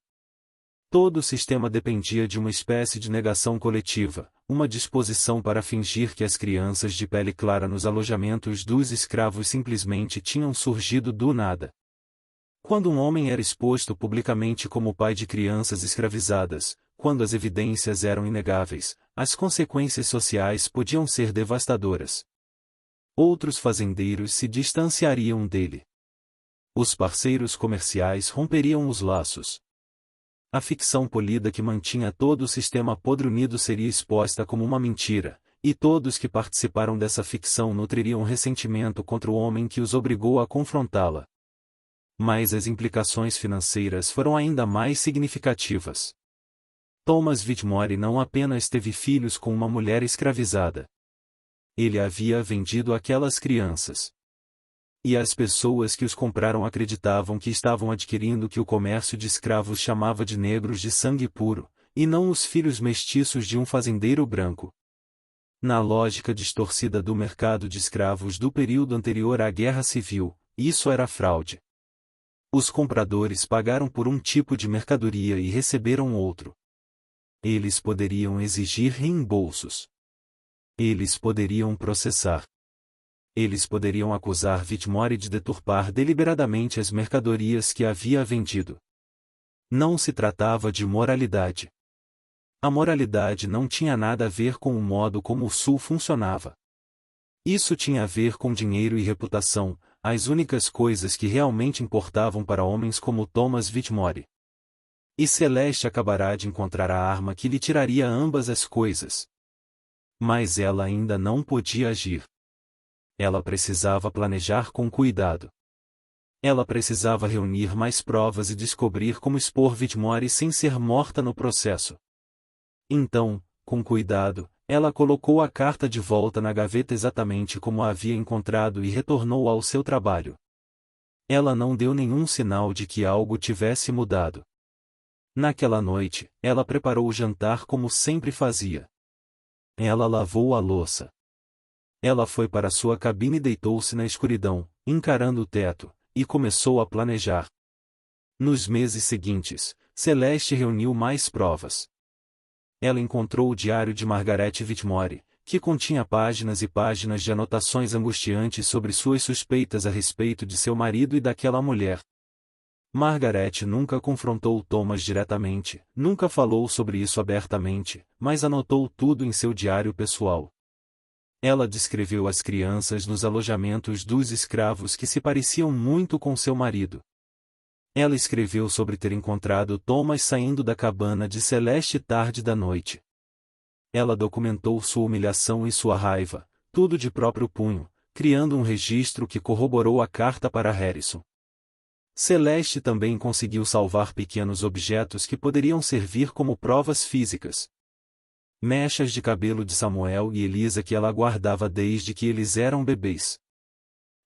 A: Todo o sistema dependia de uma espécie de negação coletiva, uma disposição para fingir que as crianças de pele clara nos alojamentos dos escravos simplesmente tinham surgido do nada. Quando um homem era exposto publicamente como pai de crianças escravizadas, quando as evidências eram inegáveis, as consequências sociais podiam ser devastadoras. Outros fazendeiros se distanciariam dele. Os parceiros comerciais romperiam os laços. A ficção polida que mantinha todo o sistema podre unido seria exposta como uma mentira, e todos que participaram dessa ficção nutririam ressentimento contra o homem que os obrigou a confrontá-la. Mas as implicações financeiras foram ainda mais significativas. Thomas Whitmore não apenas teve filhos com uma mulher escravizada. Ele havia vendido aquelas crianças. E as pessoas que os compraram acreditavam que estavam adquirindo o que o comércio de escravos chamava de negros de sangue puro, e não os filhos mestiços de um fazendeiro branco. Na lógica distorcida do mercado de escravos do período anterior à Guerra Civil, isso era fraude. Os compradores pagaram por um tipo de mercadoria e receberam outro. Eles poderiam exigir reembolsos. Eles poderiam processar. Eles poderiam acusar Whitmore de deturpar deliberadamente as mercadorias que havia vendido. Não se tratava de moralidade. A moralidade não tinha nada a ver com o modo como o Sul funcionava. Isso tinha a ver com dinheiro e reputação, as únicas coisas que realmente importavam para homens como Thomas Whitmore. E Celeste acabará de encontrar a arma que lhe tiraria ambas as coisas. Mas ela ainda não podia agir. Ela precisava planejar com cuidado. Ela precisava reunir mais provas e descobrir como expor Whitmore sem ser morta no processo. Então, com cuidado, ela colocou a carta de volta na gaveta exatamente como a havia encontrado e retornou ao seu trabalho. Ela não deu nenhum sinal de que algo tivesse mudado. Naquela noite, ela preparou o jantar como sempre fazia. Ela lavou a louça. Ela foi para sua cabine e deitou-se na escuridão, encarando o teto, e começou a planejar. Nos meses seguintes, Celeste reuniu mais provas. Ela encontrou o diário de Margaret Whitmore, que continha páginas e páginas de anotações angustiantes sobre suas suspeitas a respeito de seu marido e daquela mulher. Margaret nunca confrontou Thomas diretamente, nunca falou sobre isso abertamente, mas anotou tudo em seu diário pessoal. Ela descreveu as crianças nos alojamentos dos escravos que se pareciam muito com seu marido. Ela escreveu sobre ter encontrado Thomas saindo da cabana de Celeste tarde da noite. Ela documentou sua humilhação e sua raiva, tudo de próprio punho, criando um registro que corroborou a carta para Harrison. Celeste também conseguiu salvar pequenos objetos que poderiam servir como provas físicas. Mechas de cabelo de Samuel e Elisa que ela guardava desde que eles eram bebês.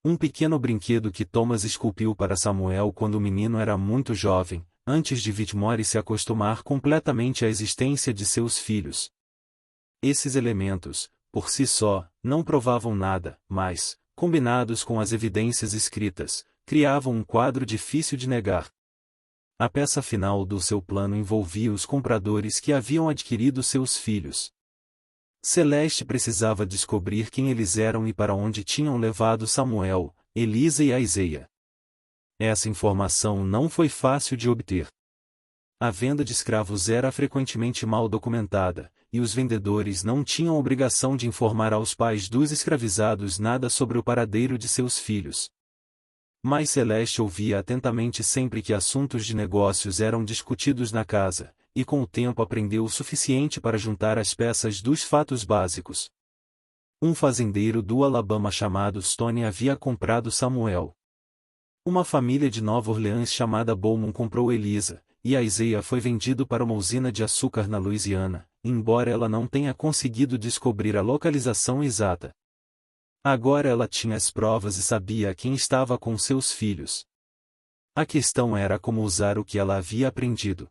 A: Um pequeno brinquedo que Thomas esculpiu para Samuel quando o menino era muito jovem, antes de Whitmore se acostumar completamente à existência de seus filhos. Esses elementos, por si só, não provavam nada, mas, combinados com as evidências escritas, criavam um quadro difícil de negar. A peça final do seu plano envolvia os compradores que haviam adquirido seus filhos. Celeste precisava descobrir quem eles eram e para onde tinham levado Samuel, Elisa e Isaiah. Essa informação não foi fácil de obter. A venda de escravos era frequentemente mal documentada, e os vendedores não tinham obrigação de informar aos pais dos escravizados nada sobre o paradeiro de seus filhos. Mas Celeste ouvia atentamente sempre que assuntos de negócios eram discutidos na casa, e com o tempo aprendeu o suficiente para juntar as peças dos fatos básicos. Um fazendeiro do Alabama chamado Stone havia comprado Samuel. Uma família de Nova Orleans chamada Bowman comprou Elisa, e Isaiah foi vendido para uma usina de açúcar na Louisiana, embora ela não tenha conseguido descobrir a localização exata. Agora ela tinha as provas e sabia quem estava com seus filhos. A questão era como usar o que ela havia aprendido.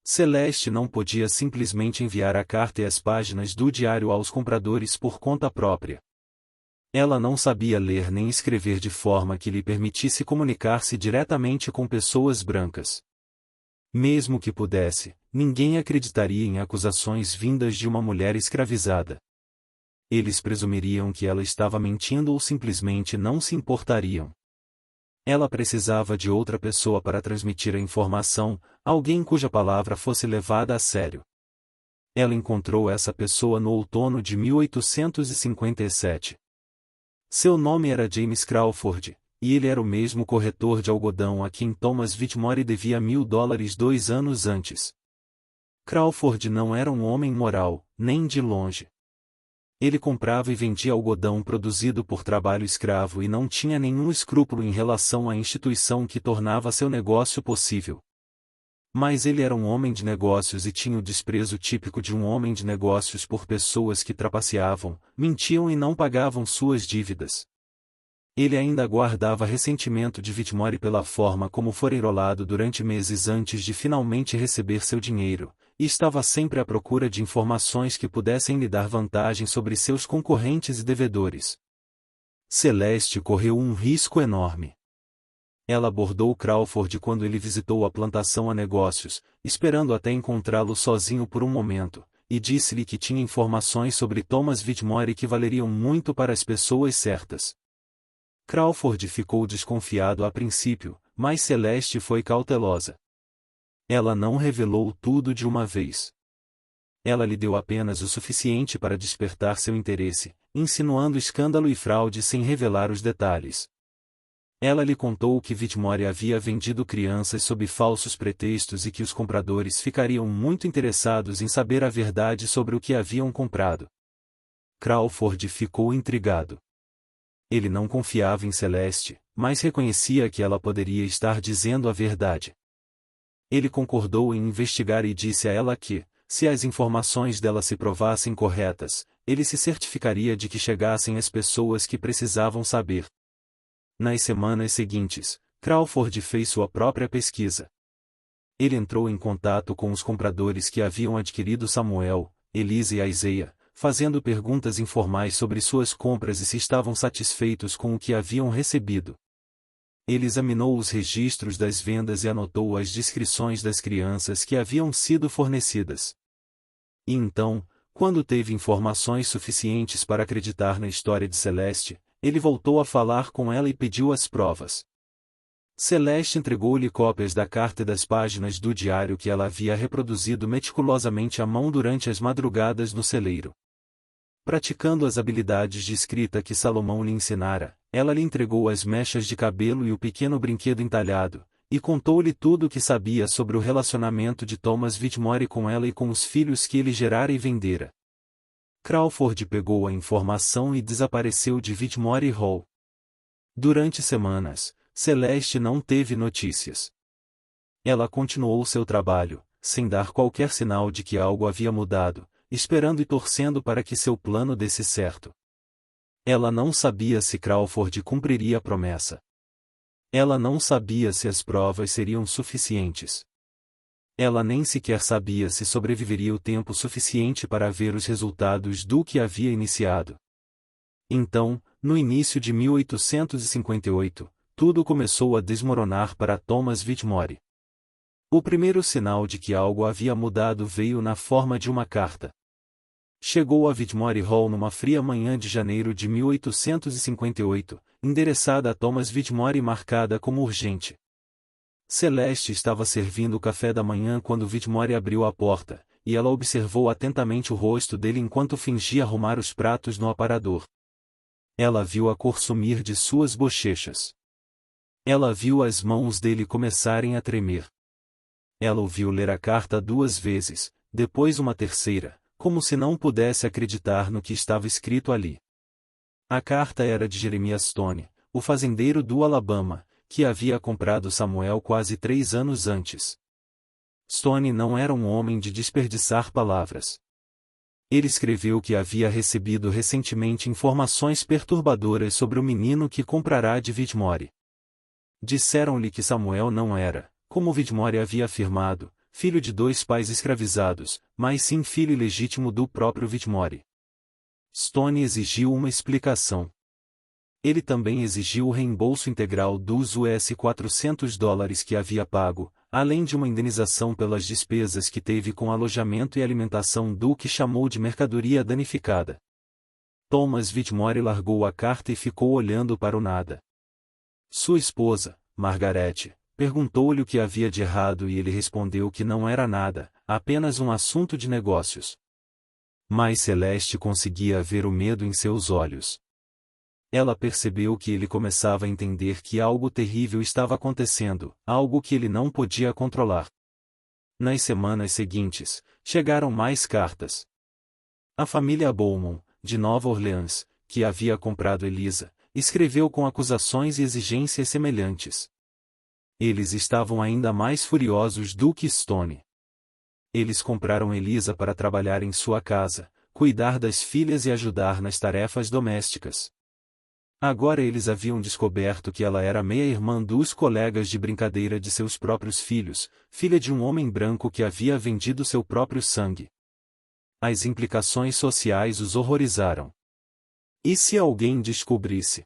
A: Celeste não podia simplesmente enviar a carta e as páginas do diário aos compradores por conta própria. Ela não sabia ler nem escrever de forma que lhe permitisse comunicar-se diretamente com pessoas brancas. Mesmo que pudesse, ninguém acreditaria em acusações vindas de uma mulher escravizada. Eles presumiriam que ela estava mentindo ou simplesmente não se importariam. Ela precisava de outra pessoa para transmitir a informação, alguém cuja palavra fosse levada a sério. Ela encontrou essa pessoa no outono de 1857. Seu nome era James Crawford, e ele era o mesmo corretor de algodão a quem Thomas Whitmore devia $1.000 2 anos antes. Crawford não era um homem moral, nem de longe. Ele comprava e vendia algodão produzido por trabalho escravo e não tinha nenhum escrúpulo em relação à instituição que tornava seu negócio possível. Mas ele era um homem de negócios e tinha o desprezo típico de um homem de negócios por pessoas que trapaceavam, mentiam e não pagavam suas dívidas. Ele ainda guardava ressentimento de Whitmore pela forma como fora enrolado durante meses antes de finalmente receber seu dinheiro, e estava sempre à procura de informações que pudessem lhe dar vantagem sobre seus concorrentes e devedores. Celeste correu um risco enorme. Ela abordou Crawford quando ele visitou a plantação a negócios, esperando até encontrá-lo sozinho por um momento, e disse-lhe que tinha informações sobre Thomas Whitmore que valeriam muito para as pessoas certas. Crawford ficou desconfiado a princípio, mas Celeste foi cautelosa. Ela não revelou tudo de uma vez. Ela lhe deu apenas o suficiente para despertar seu interesse, insinuando escândalo e fraude sem revelar os detalhes. Ela lhe contou que Whitmore havia vendido crianças sob falsos pretextos e que os compradores ficariam muito interessados em saber a verdade sobre o que haviam comprado. Crawford ficou intrigado. Ele não confiava em Celeste, mas reconhecia que ela poderia estar dizendo a verdade. Ele concordou em investigar e disse a ela que, se as informações dela se provassem corretas, ele se certificaria de que chegassem às pessoas que precisavam saber. Nas semanas seguintes, Crawford fez sua própria pesquisa. Ele entrou em contato com os compradores que haviam adquirido Samuel, Elisa e Isaiah, fazendo perguntas informais sobre suas compras e se estavam satisfeitos com o que haviam recebido. Ele examinou os registros das vendas e anotou as descrições das crianças que haviam sido fornecidas. E então, quando teve informações suficientes para acreditar na história de Celeste, ele voltou a falar com ela e pediu as provas. Celeste entregou-lhe cópias da carta e das páginas do diário que ela havia reproduzido meticulosamente à mão durante as madrugadas no celeiro. Praticando as habilidades de escrita que Salomão lhe ensinara, ela lhe entregou as mechas de cabelo e o pequeno brinquedo entalhado, e contou-lhe tudo o que sabia sobre o relacionamento de Thomas Whitmore com ela e com os filhos que ele gerara e vendera. Crawford pegou a informação e desapareceu de Whitmore Hall. Durante semanas, Celeste não teve notícias. Ela continuou seu trabalho, sem dar qualquer sinal de que algo havia mudado, esperando e torcendo para que seu plano desse certo. Ela não sabia se Crawford cumpriria a promessa. Ela não sabia se as provas seriam suficientes. Ela nem sequer sabia se sobreviveria o tempo suficiente para ver os resultados do que havia iniciado. Então, no início de 1858, tudo começou a desmoronar para Thomas Whitmore. O primeiro sinal de que algo havia mudado veio na forma de uma carta. Chegou a Whitmore Hall numa fria manhã de janeiro de 1858, endereçada a Thomas Whitmore e marcada como urgente. Celeste estava servindo o café da manhã quando Whitmore abriu a porta, e ela observou atentamente o rosto dele enquanto fingia arrumar os pratos no aparador. Ela viu a cor sumir de suas bochechas. Ela viu as mãos dele começarem a tremer. Ela ouviu ler a carta 2 vezes, depois uma terceira, como se não pudesse acreditar no que estava escrito ali. A carta era de Jeremias Stone, o fazendeiro do Alabama, que havia comprado Samuel quase 3 anos antes. Stone não era um homem de desperdiçar palavras. Ele escreveu que havia recebido recentemente informações perturbadoras sobre o menino que comprará de Whitmore. Disseram-lhe que Samuel não era, como Whitmore havia afirmado, filho de 2 pais escravizados, mas sim filho ilegítimo do próprio Whitmore. Stone exigiu uma explicação. Ele também exigiu o reembolso integral dos US$ 400 que havia pago, além de uma indenização pelas despesas que teve com alojamento e alimentação do que chamou de mercadoria danificada. Thomas Whitmore largou a carta e ficou olhando para o nada. Sua esposa, Margaret, perguntou-lhe o que havia de errado e ele respondeu que não era nada, apenas um assunto de negócios. Mas Celeste conseguia ver o medo em seus olhos. Ela percebeu que ele começava a entender que algo terrível estava acontecendo, algo que ele não podia controlar. Nas semanas seguintes, chegaram mais cartas. A família Bowman, de Nova Orleans, que havia comprado Elisa, escreveu com acusações e exigências semelhantes. Eles estavam ainda mais furiosos do que Stone. Eles compraram Elisa para trabalhar em sua casa, cuidar das filhas e ajudar nas tarefas domésticas. Agora eles haviam descoberto que ela era meia-irmã dos colegas de brincadeira de seus próprios filhos, filha de um homem branco que havia vendido seu próprio sangue. As implicações sociais os horrorizaram. E se alguém descobrisse?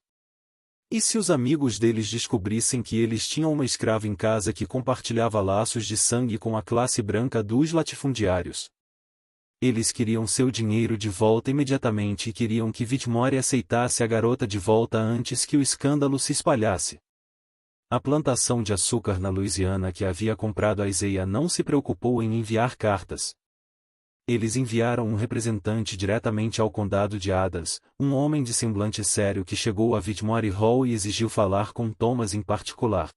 A: E se os amigos deles descobrissem que eles tinham uma escrava em casa que compartilhava laços de sangue com a classe branca dos latifundiários? Eles queriam seu dinheiro de volta imediatamente e queriam que Whitmore aceitasse a garota de volta antes que o escândalo se espalhasse. A plantação de açúcar na Louisiana que havia comprado a Isaiah não se preocupou em enviar cartas. Eles enviaram um representante diretamente ao condado de Adams, um homem de semblante sério que chegou a Whitmore Hall e exigiu falar com Thomas em particular.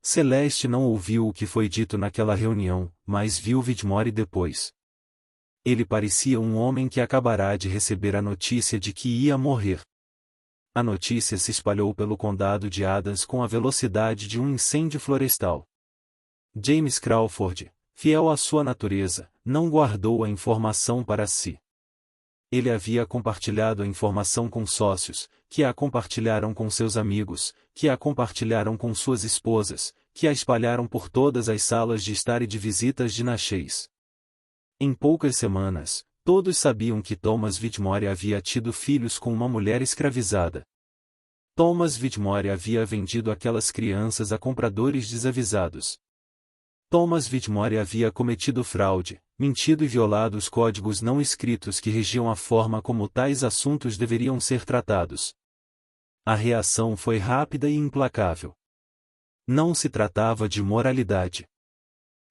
A: Celeste não ouviu o que foi dito naquela reunião, mas viu Whitmore depois. Ele parecia um homem que acabará de receber a notícia de que ia morrer. A notícia se espalhou pelo condado de Adams com a velocidade de um incêndio florestal. James Crawford, fiel à sua natureza, não guardou a informação para si. Ele havia compartilhado a informação com sócios, que a compartilharam com seus amigos, que a compartilharam com suas esposas, que a espalharam por todas as salas de estar e de visitas de Natchez. Em poucas semanas, todos sabiam que Thomas Whitmore havia tido filhos com uma mulher escravizada. Thomas Whitmore havia vendido aquelas crianças a compradores desavisados. Thomas Whitmore havia cometido fraude, mentido e violado os códigos não escritos que regiam a forma como tais assuntos deveriam ser tratados. A reação foi rápida e implacável. Não se tratava de moralidade.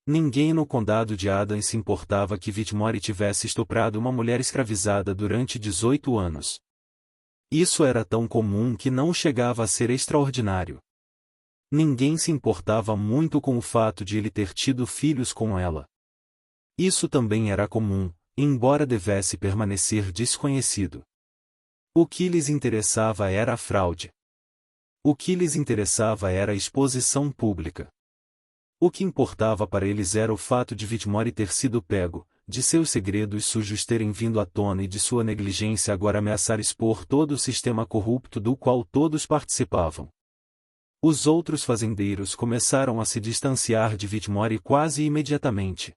A: Ninguém no condado de Adams se importava que Whitmore tivesse estuprado uma mulher escravizada durante 18 anos. Isso era tão comum que não chegava a ser extraordinário. Ninguém se importava muito com o fato de ele ter tido filhos com ela. Isso também era comum, embora devesse permanecer desconhecido. O que lhes interessava era a fraude. O que lhes interessava era a exposição pública. O que importava para eles era o fato de Whitmore ter sido pego, de seus segredos sujos terem vindo à tona e de sua negligência agora ameaçar expor todo o sistema corrupto do qual todos participavam. Os outros fazendeiros começaram a se distanciar de Whitmore quase imediatamente.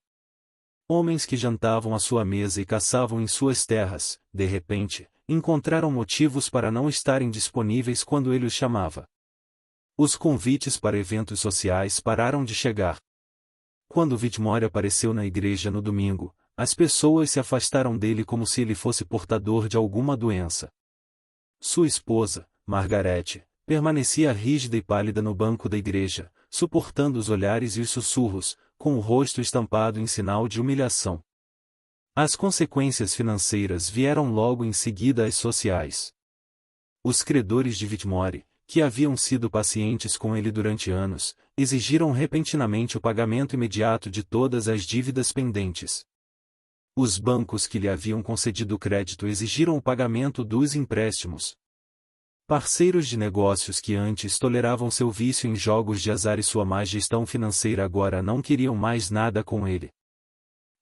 A: Homens que jantavam à sua mesa e caçavam em suas terras, de repente, encontraram motivos para não estarem disponíveis quando ele os chamava. Os convites para eventos sociais pararam de chegar. Quando Whitmore apareceu na igreja no domingo, as pessoas se afastaram dele como se ele fosse portador de alguma doença. Sua esposa, Margaret, permanecia rígida e pálida no banco da igreja, suportando os olhares e os sussurros, com o rosto estampado em sinal de humilhação. As consequências financeiras vieram logo em seguida às sociais. Os credores de Whitmore, que haviam sido pacientes com ele durante anos, exigiram repentinamente o pagamento imediato de todas as dívidas pendentes. Os bancos que lhe haviam concedido crédito exigiram o pagamento dos empréstimos. Parceiros de negócios que antes toleravam seu vício em jogos de azar e sua má gestão financeira agora não queriam mais nada com ele.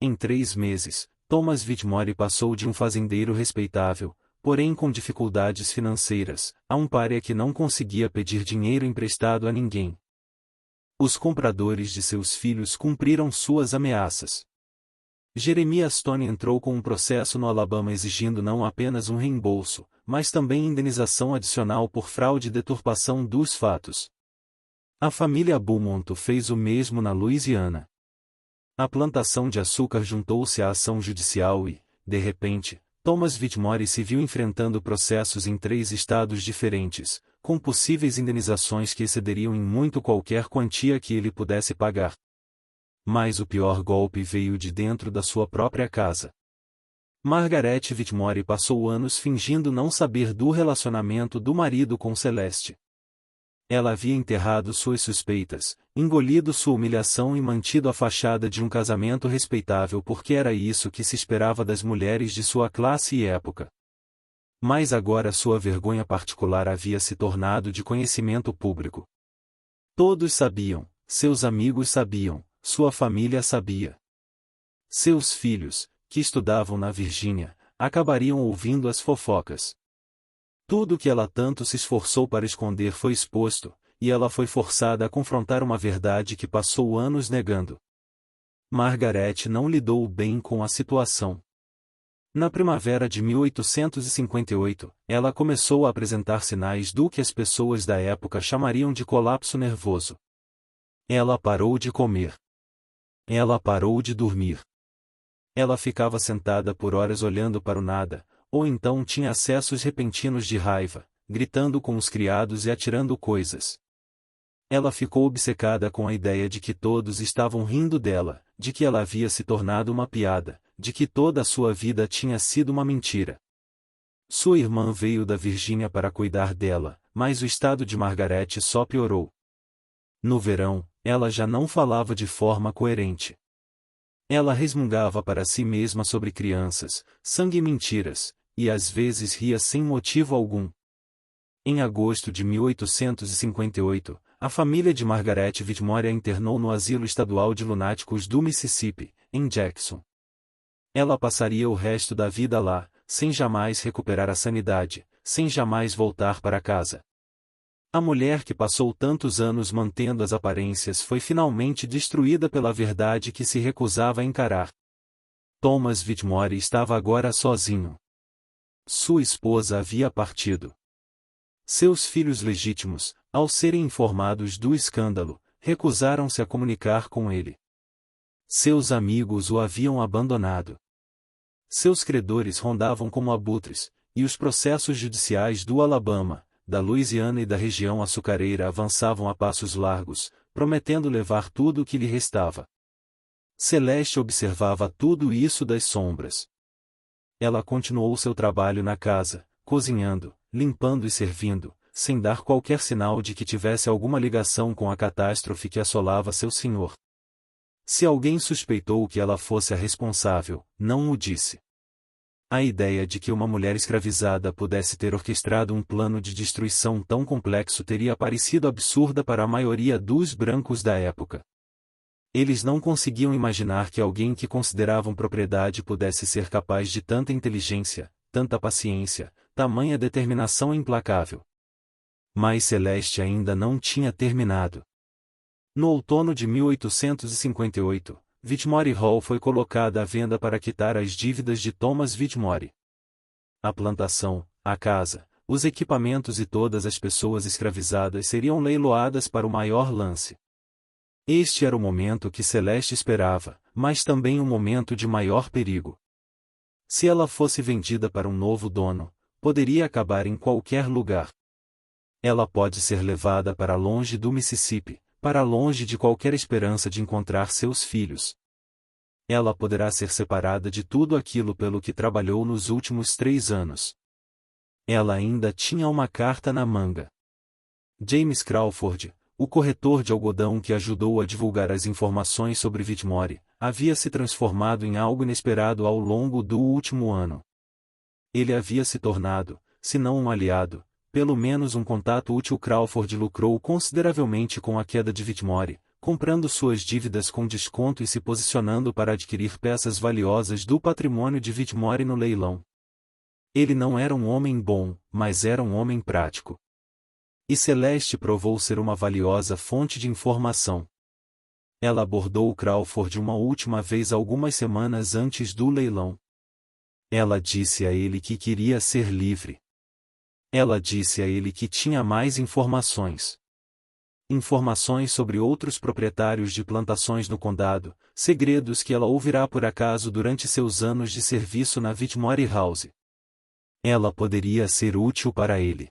A: Em 3 meses, Thomas Whitmore passou de um fazendeiro respeitável, porém com dificuldades financeiras, a um pária que não conseguia pedir dinheiro emprestado a ninguém. Os compradores de seus filhos cumpriram suas ameaças. Jeremias Tony entrou com um processo no Alabama exigindo não apenas um reembolso, mas também indenização adicional por fraude e deturpação dos fatos. A família Beaumont fez o mesmo na Louisiana. A plantação de açúcar juntou-se à ação judicial e, de repente, Thomas Whitmore se viu enfrentando processos em 3 estados diferentes, com possíveis indenizações que excederiam em muito qualquer quantia que ele pudesse pagar. Mas o pior golpe veio de dentro da sua própria casa. Margaret Whitmore passou anos fingindo não saber do relacionamento do marido com Celeste. Ela havia enterrado suas suspeitas, engolido sua humilhação e mantido a fachada de um casamento respeitável porque era isso que se esperava das mulheres de sua classe e época. Mas agora sua vergonha particular havia se tornado de conhecimento público. Todos sabiam, seus amigos sabiam, sua família sabia. Seus filhos, que estudavam na Virgínia, acabariam ouvindo as fofocas. Tudo o que ela tanto se esforçou para esconder foi exposto, e ela foi forçada a confrontar uma verdade que passou anos negando. Margaret não lidou bem com a situação. Na primavera de 1858, ela começou a apresentar sinais do que as pessoas da época chamariam de colapso nervoso. Ela parou de comer. Ela parou de dormir. Ela ficava sentada por horas olhando para o nada, ou então tinha acessos repentinos de raiva, gritando com os criados e atirando coisas. Ela ficou obcecada com a ideia de que todos estavam rindo dela, de que ela havia se tornado uma piada, de que toda a sua vida tinha sido uma mentira. Sua irmã veio da Virgínia para cuidar dela, mas o estado de Margaret só piorou. No verão, ela já não falava de forma coerente. Ela resmungava para si mesma sobre crianças, sangue e mentiras, e às vezes ria sem motivo algum. Em agosto de 1858, a família de Margaret Whitmore a internou no Asilo Estadual de Lunáticos do Mississippi, em Jackson. Ela passaria o resto da vida lá, sem jamais recuperar a sanidade, sem jamais voltar para casa. A mulher que passou tantos anos mantendo as aparências foi finalmente destruída pela verdade que se recusava a encarar. Thomas Whitmore estava agora sozinho. Sua esposa havia partido. Seus filhos legítimos, ao serem informados do escândalo, recusaram-se a comunicar com ele. Seus amigos o haviam abandonado. Seus credores rondavam como abutres, e os processos judiciais do Alabama, da Louisiana e da região açucareira avançavam a passos largos, prometendo levar tudo o que lhe restava. Celeste observava tudo isso das sombras. Ela continuou seu trabalho na casa, cozinhando, limpando e servindo, sem dar qualquer sinal de que tivesse alguma ligação com a catástrofe que assolava seu senhor. Se alguém suspeitou que ela fosse a responsável, não o disse. A ideia de que uma mulher escravizada pudesse ter orquestrado um plano de destruição tão complexo teria parecido absurda para a maioria dos brancos da época. Eles não conseguiam imaginar que alguém que consideravam propriedade pudesse ser capaz de tanta inteligência, tanta paciência, tamanha determinação implacável. Mas Celeste ainda não tinha terminado. No outono de 1858, Whitmore Hall foi colocada à venda para quitar as dívidas de Thomas Whitmore. A plantação, a casa, os equipamentos e todas as pessoas escravizadas seriam leiloadas para o maior lance. Este era o momento que Celeste esperava, mas também um momento de maior perigo. Se ela fosse vendida para um novo dono, poderia acabar em qualquer lugar. Ela pode ser levada para longe do Mississippi, para longe de qualquer esperança de encontrar seus filhos. Ela poderá ser separada de tudo aquilo pelo que trabalhou nos últimos 3 anos. Ela ainda tinha uma carta na manga. James Crawford, o corretor de algodão que ajudou a divulgar as informações sobre Whitmore, havia se transformado em algo inesperado ao longo do último ano. Ele havia se tornado, se não um aliado, pelo menos um contato útil. Crawford lucrou consideravelmente com a queda de Whitmore, comprando suas dívidas com desconto e se posicionando para adquirir peças valiosas do patrimônio de Whitmore no leilão. Ele não era um homem bom, mas era um homem prático. E Celeste provou ser uma valiosa fonte de informação. Ela abordou Crawford uma última vez algumas semanas antes do leilão. Ela disse a ele que queria ser livre. Ela disse a ele que tinha mais informações. Informações sobre outros proprietários de plantações no condado, segredos que ela ouvirá por acaso durante seus anos de serviço na Whitmore House. Ela poderia ser útil para ele.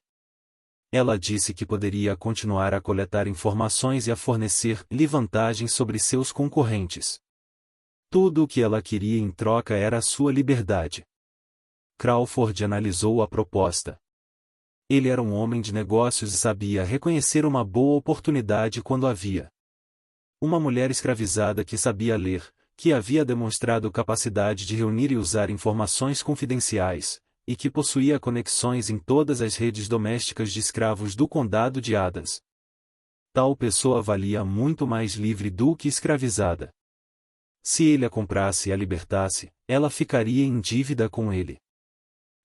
A: Ela disse que poderia continuar a coletar informações e a fornecer-lhe vantagens sobre seus concorrentes. Tudo o que ela queria em troca era a sua liberdade. Crawford analisou a proposta. Ele era um homem de negócios e sabia reconhecer uma boa oportunidade quando havia. Uma mulher escravizada que sabia ler, que havia demonstrado capacidade de reunir e usar informações confidenciais, e que possuía conexões em todas as redes domésticas de escravos do condado de Adams. Tal pessoa valia muito mais livre do que escravizada. Se ele a comprasse e a libertasse, ela ficaria em dívida com ele.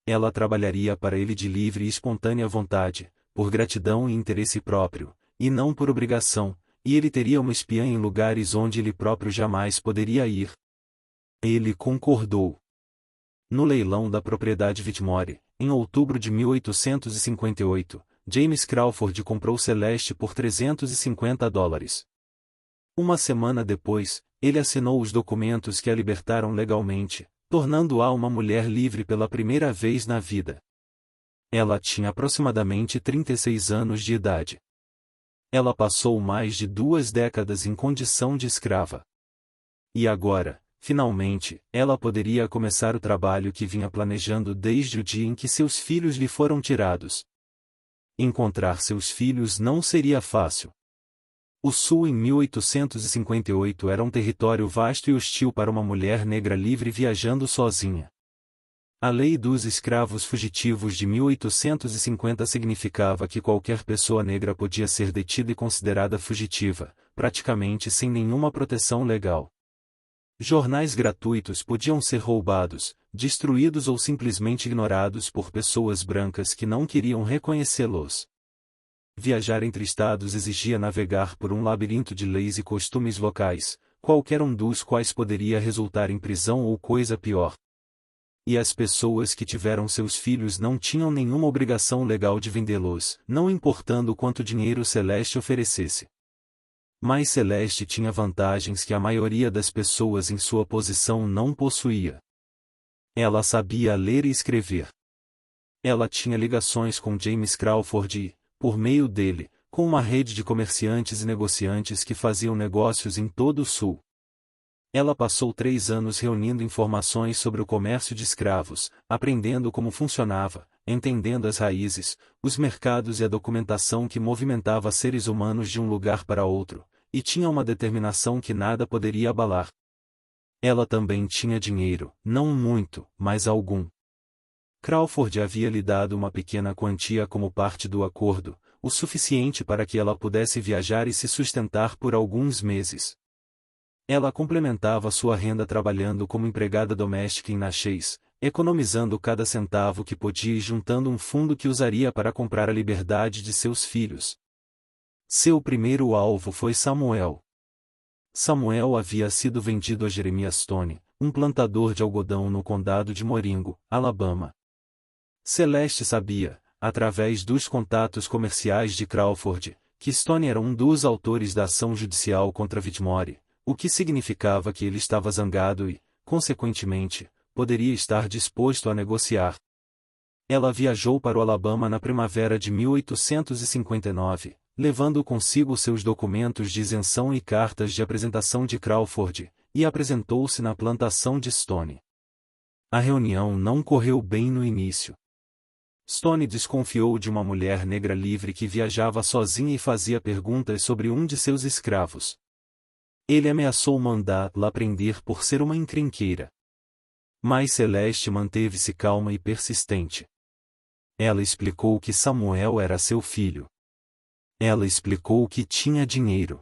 A: Ela trabalharia para ele de livre e espontânea vontade, por gratidão e interesse próprio, e não por obrigação, e ele teria uma espiã em lugares onde ele próprio jamais poderia ir. Ele concordou. No leilão da propriedade Whitmore, em outubro de 1858, James Crawford comprou Celeste por $350. Uma semana depois, ele assinou os documentos que a libertaram legalmente, tornando-a uma mulher livre pela primeira vez na vida. Ela tinha aproximadamente 36 anos de idade. Ela passou mais de 2 décadas em condição de escrava. E agora, finalmente, ela poderia começar o trabalho que vinha planejando desde o dia em que seus filhos lhe foram tirados. Encontrar seus filhos não seria fácil. O Sul em 1858 era um território vasto e hostil para uma mulher negra livre viajando sozinha. A lei dos escravos fugitivos de 1850 significava que qualquer pessoa negra podia ser detida e considerada fugitiva, praticamente sem nenhuma proteção legal. Jornais gratuitos podiam ser roubados, destruídos ou simplesmente ignorados por pessoas brancas que não queriam reconhecê-los. Viajar entre estados exigia navegar por um labirinto de leis e costumes locais, qualquer um dos quais poderia resultar em prisão ou coisa pior. E as pessoas que tiveram seus filhos não tinham nenhuma obrigação legal de vendê-los, não importando quanto dinheiro Celeste oferecesse. Mas Celeste tinha vantagens que a maioria das pessoas em sua posição não possuía. Ela sabia ler e escrever. Ela tinha ligações com James Crawford e, por meio dele, com uma rede de comerciantes e negociantes que faziam negócios em todo o Sul. Ela passou 3 anos reunindo informações sobre o comércio de escravos, aprendendo como funcionava, entendendo as raízes, os mercados e a documentação que movimentava seres humanos de um lugar para outro, e tinha uma determinação que nada poderia abalar. Ela também tinha dinheiro, não muito, mas algum. Crawford havia lhe dado uma pequena quantia como parte do acordo, o suficiente para que ela pudesse viajar e se sustentar por alguns meses. Ela complementava sua renda trabalhando como empregada doméstica em Natchez, economizando cada centavo que podia e juntando um fundo que usaria para comprar a liberdade de seus filhos. Seu primeiro alvo foi Samuel. Samuel havia sido vendido a Jeremiah Stone, um plantador de algodão no condado de Moringo, Alabama. Celeste sabia, através dos contatos comerciais de Crawford, que Stone era um dos autores da ação judicial contra Whitmore, o que significava que ele estava zangado e, consequentemente, poderia estar disposto a negociar. Ela viajou para o Alabama na primavera de 1859, levando consigo seus documentos de isenção e cartas de apresentação de Crawford, e apresentou-se na plantação de Stone. A reunião não correu bem no início. Stone desconfiou de uma mulher negra livre que viajava sozinha e fazia perguntas sobre um de seus escravos. Ele ameaçou mandá-la prender por ser uma encrenqueira. Mas Celeste manteve-se calma e persistente. Ela explicou que Samuel era seu filho. Ela explicou que tinha dinheiro.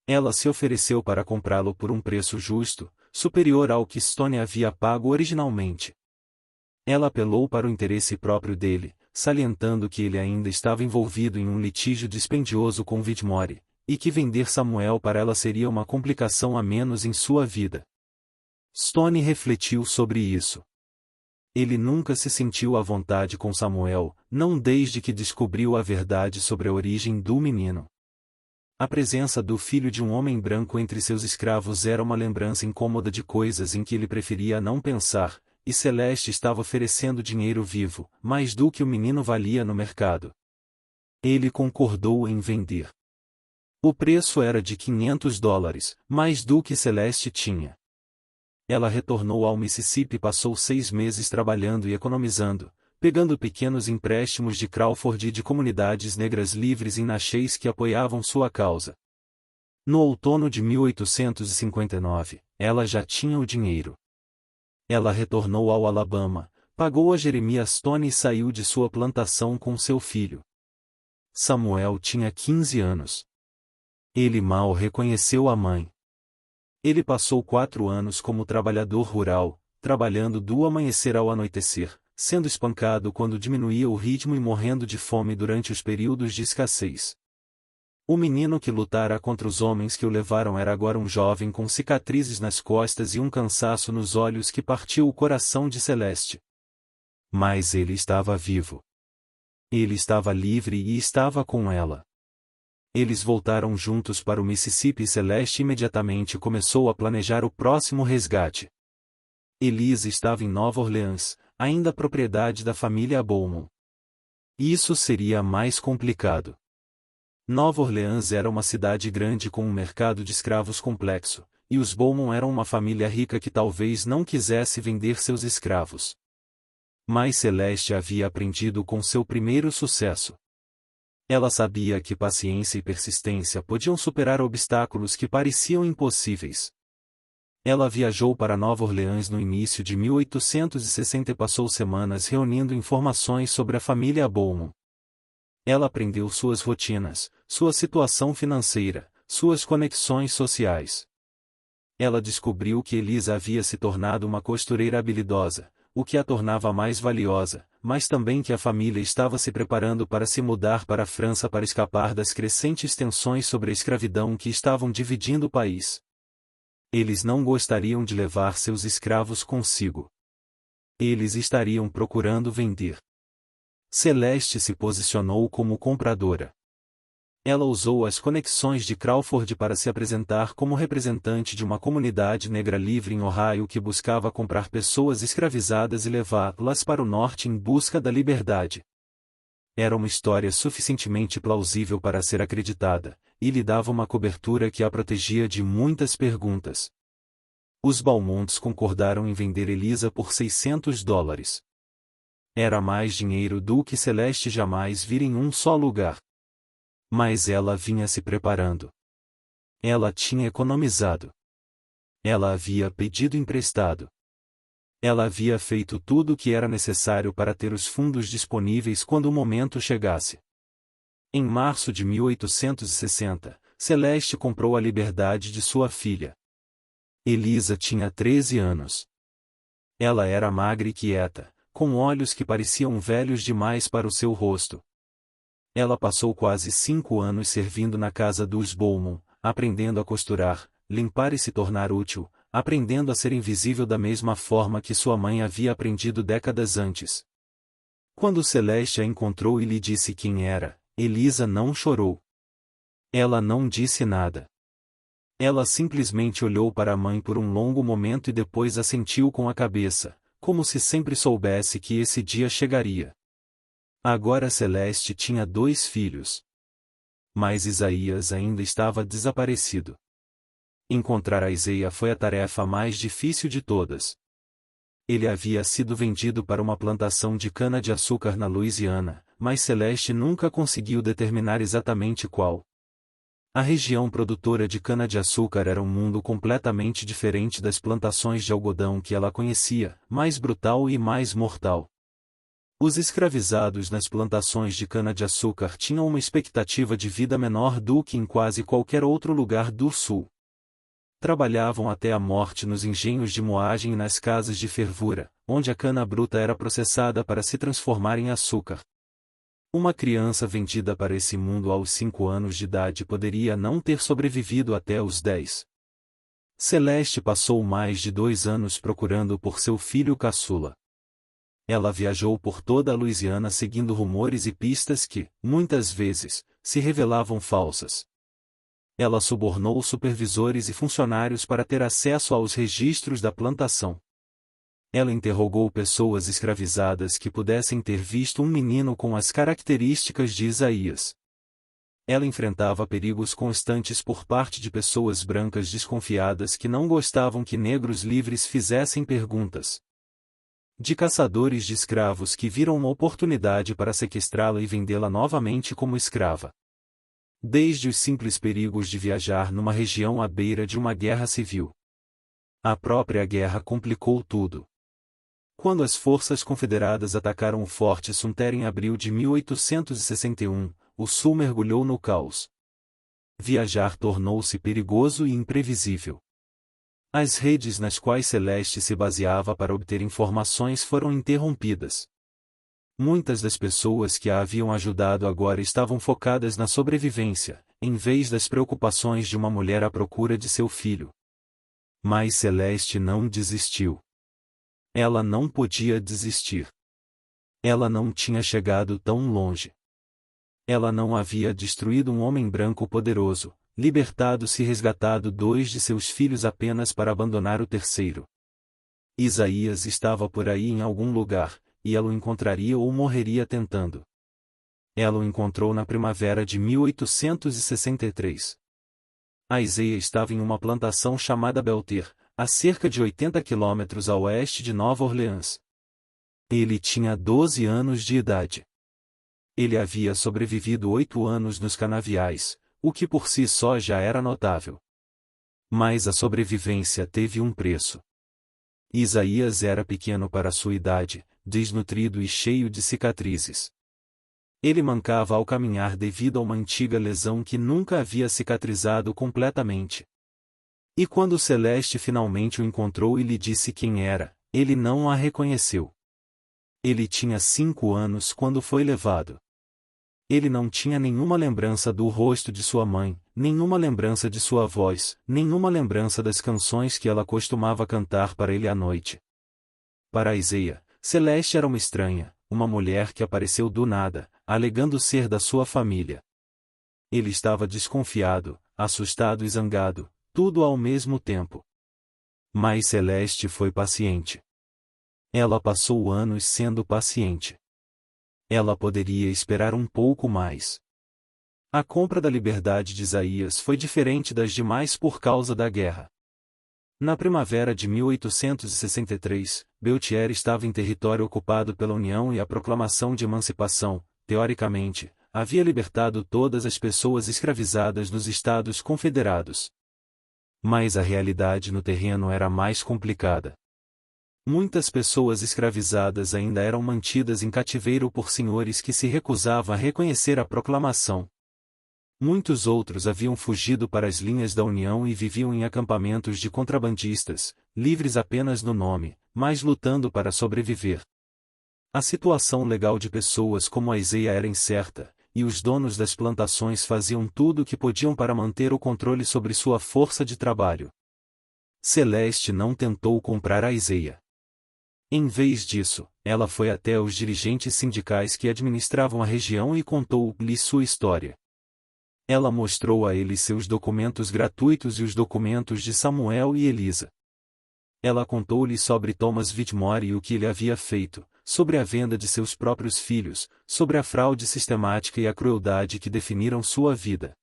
A: Ela se ofereceu para comprá-lo por um preço justo, superior ao que Stone havia pago originalmente. Ela apelou para o interesse próprio dele, salientando que ele ainda estava envolvido em um litígio dispendioso com Whitmore, e que vender Samuel para ela seria uma complicação a menos em sua vida. Stone refletiu sobre isso. Ele nunca se sentiu à vontade com Samuel, não desde que descobriu a verdade sobre a origem do menino. A presença do filho de um homem branco entre seus escravos era uma lembrança incômoda de coisas em que ele preferia não pensar, e Celeste estava oferecendo dinheiro vivo, mais do que o menino valia no mercado. Ele concordou em vender. O preço era de $500, mais do que Celeste tinha. Ela retornou ao Mississippi e passou 6 meses trabalhando e economizando, pegando pequenos empréstimos de Crawford e de comunidades negras livres em Natchez que apoiavam sua causa. No outono de 1859, ela já tinha o dinheiro. Ela retornou ao Alabama, pagou a Jeremiah Stone e saiu de sua plantação com seu filho. Samuel tinha 15 anos. Ele mal reconheceu a mãe. Ele passou 4 anos como trabalhador rural, trabalhando do amanhecer ao anoitecer, sendo espancado quando diminuía o ritmo e morrendo de fome durante os períodos de escassez. O menino que lutara contra os homens que o levaram era agora um jovem com cicatrizes nas costas e um cansaço nos olhos que partiu o coração de Celeste. Mas ele estava vivo. Ele estava livre e estava com ela. Eles voltaram juntos para o Mississippi e Celeste imediatamente começou a planejar o próximo resgate. Elisa estava em Nova Orleans, ainda propriedade da família Bowman. Isso seria mais complicado. Nova Orleans era uma cidade grande com um mercado de escravos complexo, e os Bowman eram uma família rica que talvez não quisesse vender seus escravos. Mas Celeste havia aprendido com seu primeiro sucesso. Ela sabia que paciência e persistência podiam superar obstáculos que pareciam impossíveis. Ela viajou para Nova Orleans no início de 1860 e passou semanas reunindo informações sobre a família Bowman. Ela aprendeu suas rotinas, sua situação financeira, suas conexões sociais. Ela descobriu que Elisa havia se tornado uma costureira habilidosa, o que a tornava mais valiosa, mas também que a família estava se preparando para se mudar para a França para escapar das crescentes tensões sobre a escravidão que estavam dividindo o país. Eles não gostariam de levar seus escravos consigo. Eles estariam procurando vender. Celeste se posicionou como compradora. Ela usou as conexões de Crawford para se apresentar como representante de uma comunidade negra livre em Ohio que buscava comprar pessoas escravizadas e levá-las para o norte em busca da liberdade. Era uma história suficientemente plausível para ser acreditada, e lhe dava uma cobertura que a protegia de muitas perguntas. Os Balmonts concordaram em vender Elisa por $600. Era mais dinheiro do que Celeste jamais vira em um só lugar. Mas ela vinha se preparando. Ela tinha economizado. Ela havia pedido emprestado. Ela havia feito tudo o que era necessário para ter os fundos disponíveis quando o momento chegasse. Em março de 1860, Celeste comprou a liberdade de sua filha. Elisa tinha 13 anos. Ela era magra e quieta, com olhos que pareciam velhos demais para o seu rosto. Ela passou quase 5 anos servindo na casa dos Beaumont, aprendendo a costurar, limpar e se tornar útil, aprendendo a ser invisível da mesma forma que sua mãe havia aprendido décadas antes. Quando Celeste a encontrou e lhe disse quem era, Elisa não chorou. Ela não disse nada. Ela simplesmente olhou para a mãe por um longo momento e depois assentiu com a cabeça, como se sempre soubesse que esse dia chegaria. Agora Celeste tinha 2 filhos. Mas Isaías ainda estava desaparecido. Encontrar a Isaías foi a tarefa mais difícil de todas. Ele havia sido vendido para uma plantação de cana-de-açúcar na Louisiana, mas Celeste nunca conseguiu determinar exatamente qual. A região produtora de cana-de-açúcar era um mundo completamente diferente das plantações de algodão que ela conhecia, mais brutal e mais mortal. Os escravizados nas plantações de cana-de-açúcar tinham uma expectativa de vida menor do que em quase qualquer outro lugar do sul. Trabalhavam até a morte nos engenhos de moagem e nas casas de fervura, onde a cana bruta era processada para se transformar em açúcar. Uma criança vendida para esse mundo aos 5 anos de idade poderia não ter sobrevivido até os 10. Celeste passou mais de 2 anos procurando por seu filho caçula. Ela viajou por toda a Louisiana seguindo rumores e pistas que, muitas vezes, se revelavam falsas. Ela subornou supervisores e funcionários para ter acesso aos registros da plantação. Ela interrogou pessoas escravizadas que pudessem ter visto um menino com as características de Isaías. Ela enfrentava perigos constantes por parte de pessoas brancas desconfiadas que não gostavam que negros livres fizessem perguntas. De caçadores de escravos que viram uma oportunidade para sequestrá-la e vendê-la novamente como escrava. Desde os simples perigos de viajar numa região à beira de uma guerra civil. A própria guerra complicou tudo. Quando as forças confederadas atacaram o Forte Sumter em abril de 1861, o sul mergulhou no caos. Viajar tornou-se perigoso e imprevisível. As redes nas quais Celeste se baseava para obter informações foram interrompidas. Muitas das pessoas que a haviam ajudado agora estavam focadas na sobrevivência, em vez das preocupações de uma mulher à procura de seu filho. Mas Celeste não desistiu. Ela não podia desistir. Ela não tinha chegado tão longe. Ela não havia destruído um homem branco poderoso, libertado-se e resgatado 2 de seus filhos apenas para abandonar o terceiro. Isaías estava por aí em algum lugar, e ela o encontraria ou morreria tentando. Ela o encontrou na primavera de 1863. A Isaías estava em uma plantação chamada Belter, a cerca de 80 quilômetros a oeste de Nova Orleans. Ele tinha 12 anos de idade. Ele havia sobrevivido 8 anos nos canaviais, o que por si só já era notável. Mas a sobrevivência teve um preço. Isaías era pequeno para sua idade, desnutrido e cheio de cicatrizes. Ele mancava ao caminhar devido a uma antiga lesão que nunca havia cicatrizado completamente. E quando Celeste finalmente o encontrou e lhe disse quem era, ele não a reconheceu. Ele tinha 5 anos quando foi levado. Ele não tinha nenhuma lembrança do rosto de sua mãe, nenhuma lembrança de sua voz, nenhuma lembrança das canções que ela costumava cantar para ele à noite. Para Isaías, Celeste era uma estranha, uma mulher que apareceu do nada, alegando ser da sua família. Ele estava desconfiado, assustado e zangado, tudo ao mesmo tempo. Mas Celeste foi paciente. Ela passou anos sendo paciente. Ela poderia esperar um pouco mais. A compra da liberdade de Isaías foi diferente das demais por causa da guerra. Na primavera de 1863, Beltier estava em território ocupado pela União e a proclamação de emancipação, teoricamente, havia libertado todas as pessoas escravizadas nos Estados Confederados. Mas a realidade no terreno era mais complicada. Muitas pessoas escravizadas ainda eram mantidas em cativeiro por senhores que se recusavam a reconhecer a proclamação. Muitos outros haviam fugido para as linhas da União e viviam em acampamentos de contrabandistas, livres apenas no nome, mas lutando para sobreviver. A situação legal de pessoas como a Isaiah era incerta, e os donos das plantações faziam tudo o que podiam para manter o controle sobre sua força de trabalho. Celeste não tentou comprar a Isaiah. Em vez disso, ela foi até os dirigentes sindicais que administravam a região e contou-lhes sua história. Ela mostrou a eles seus documentos gratuitos e os documentos de Samuel e Elisa. Ela contou-lhes sobre Thomas Whitmore e o que ele havia feito, sobre a venda de seus próprios filhos, sobre a fraude sistemática e a crueldade que definiram sua vida.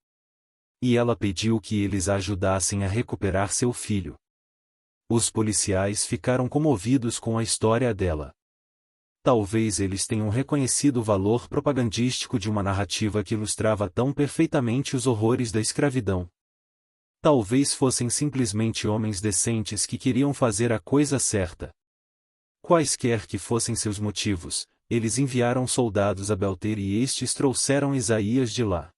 A: E ela pediu que eles a ajudassem a recuperar seu filho. Os policiais ficaram comovidos com a história dela. Talvez eles tenham reconhecido o valor propagandístico de uma narrativa que ilustrava tão perfeitamente os horrores da escravidão. Talvez fossem simplesmente homens decentes que queriam fazer a coisa certa. Quaisquer que fossem seus motivos, eles enviaram soldados a Belter e estes trouxeram Isaías de lá.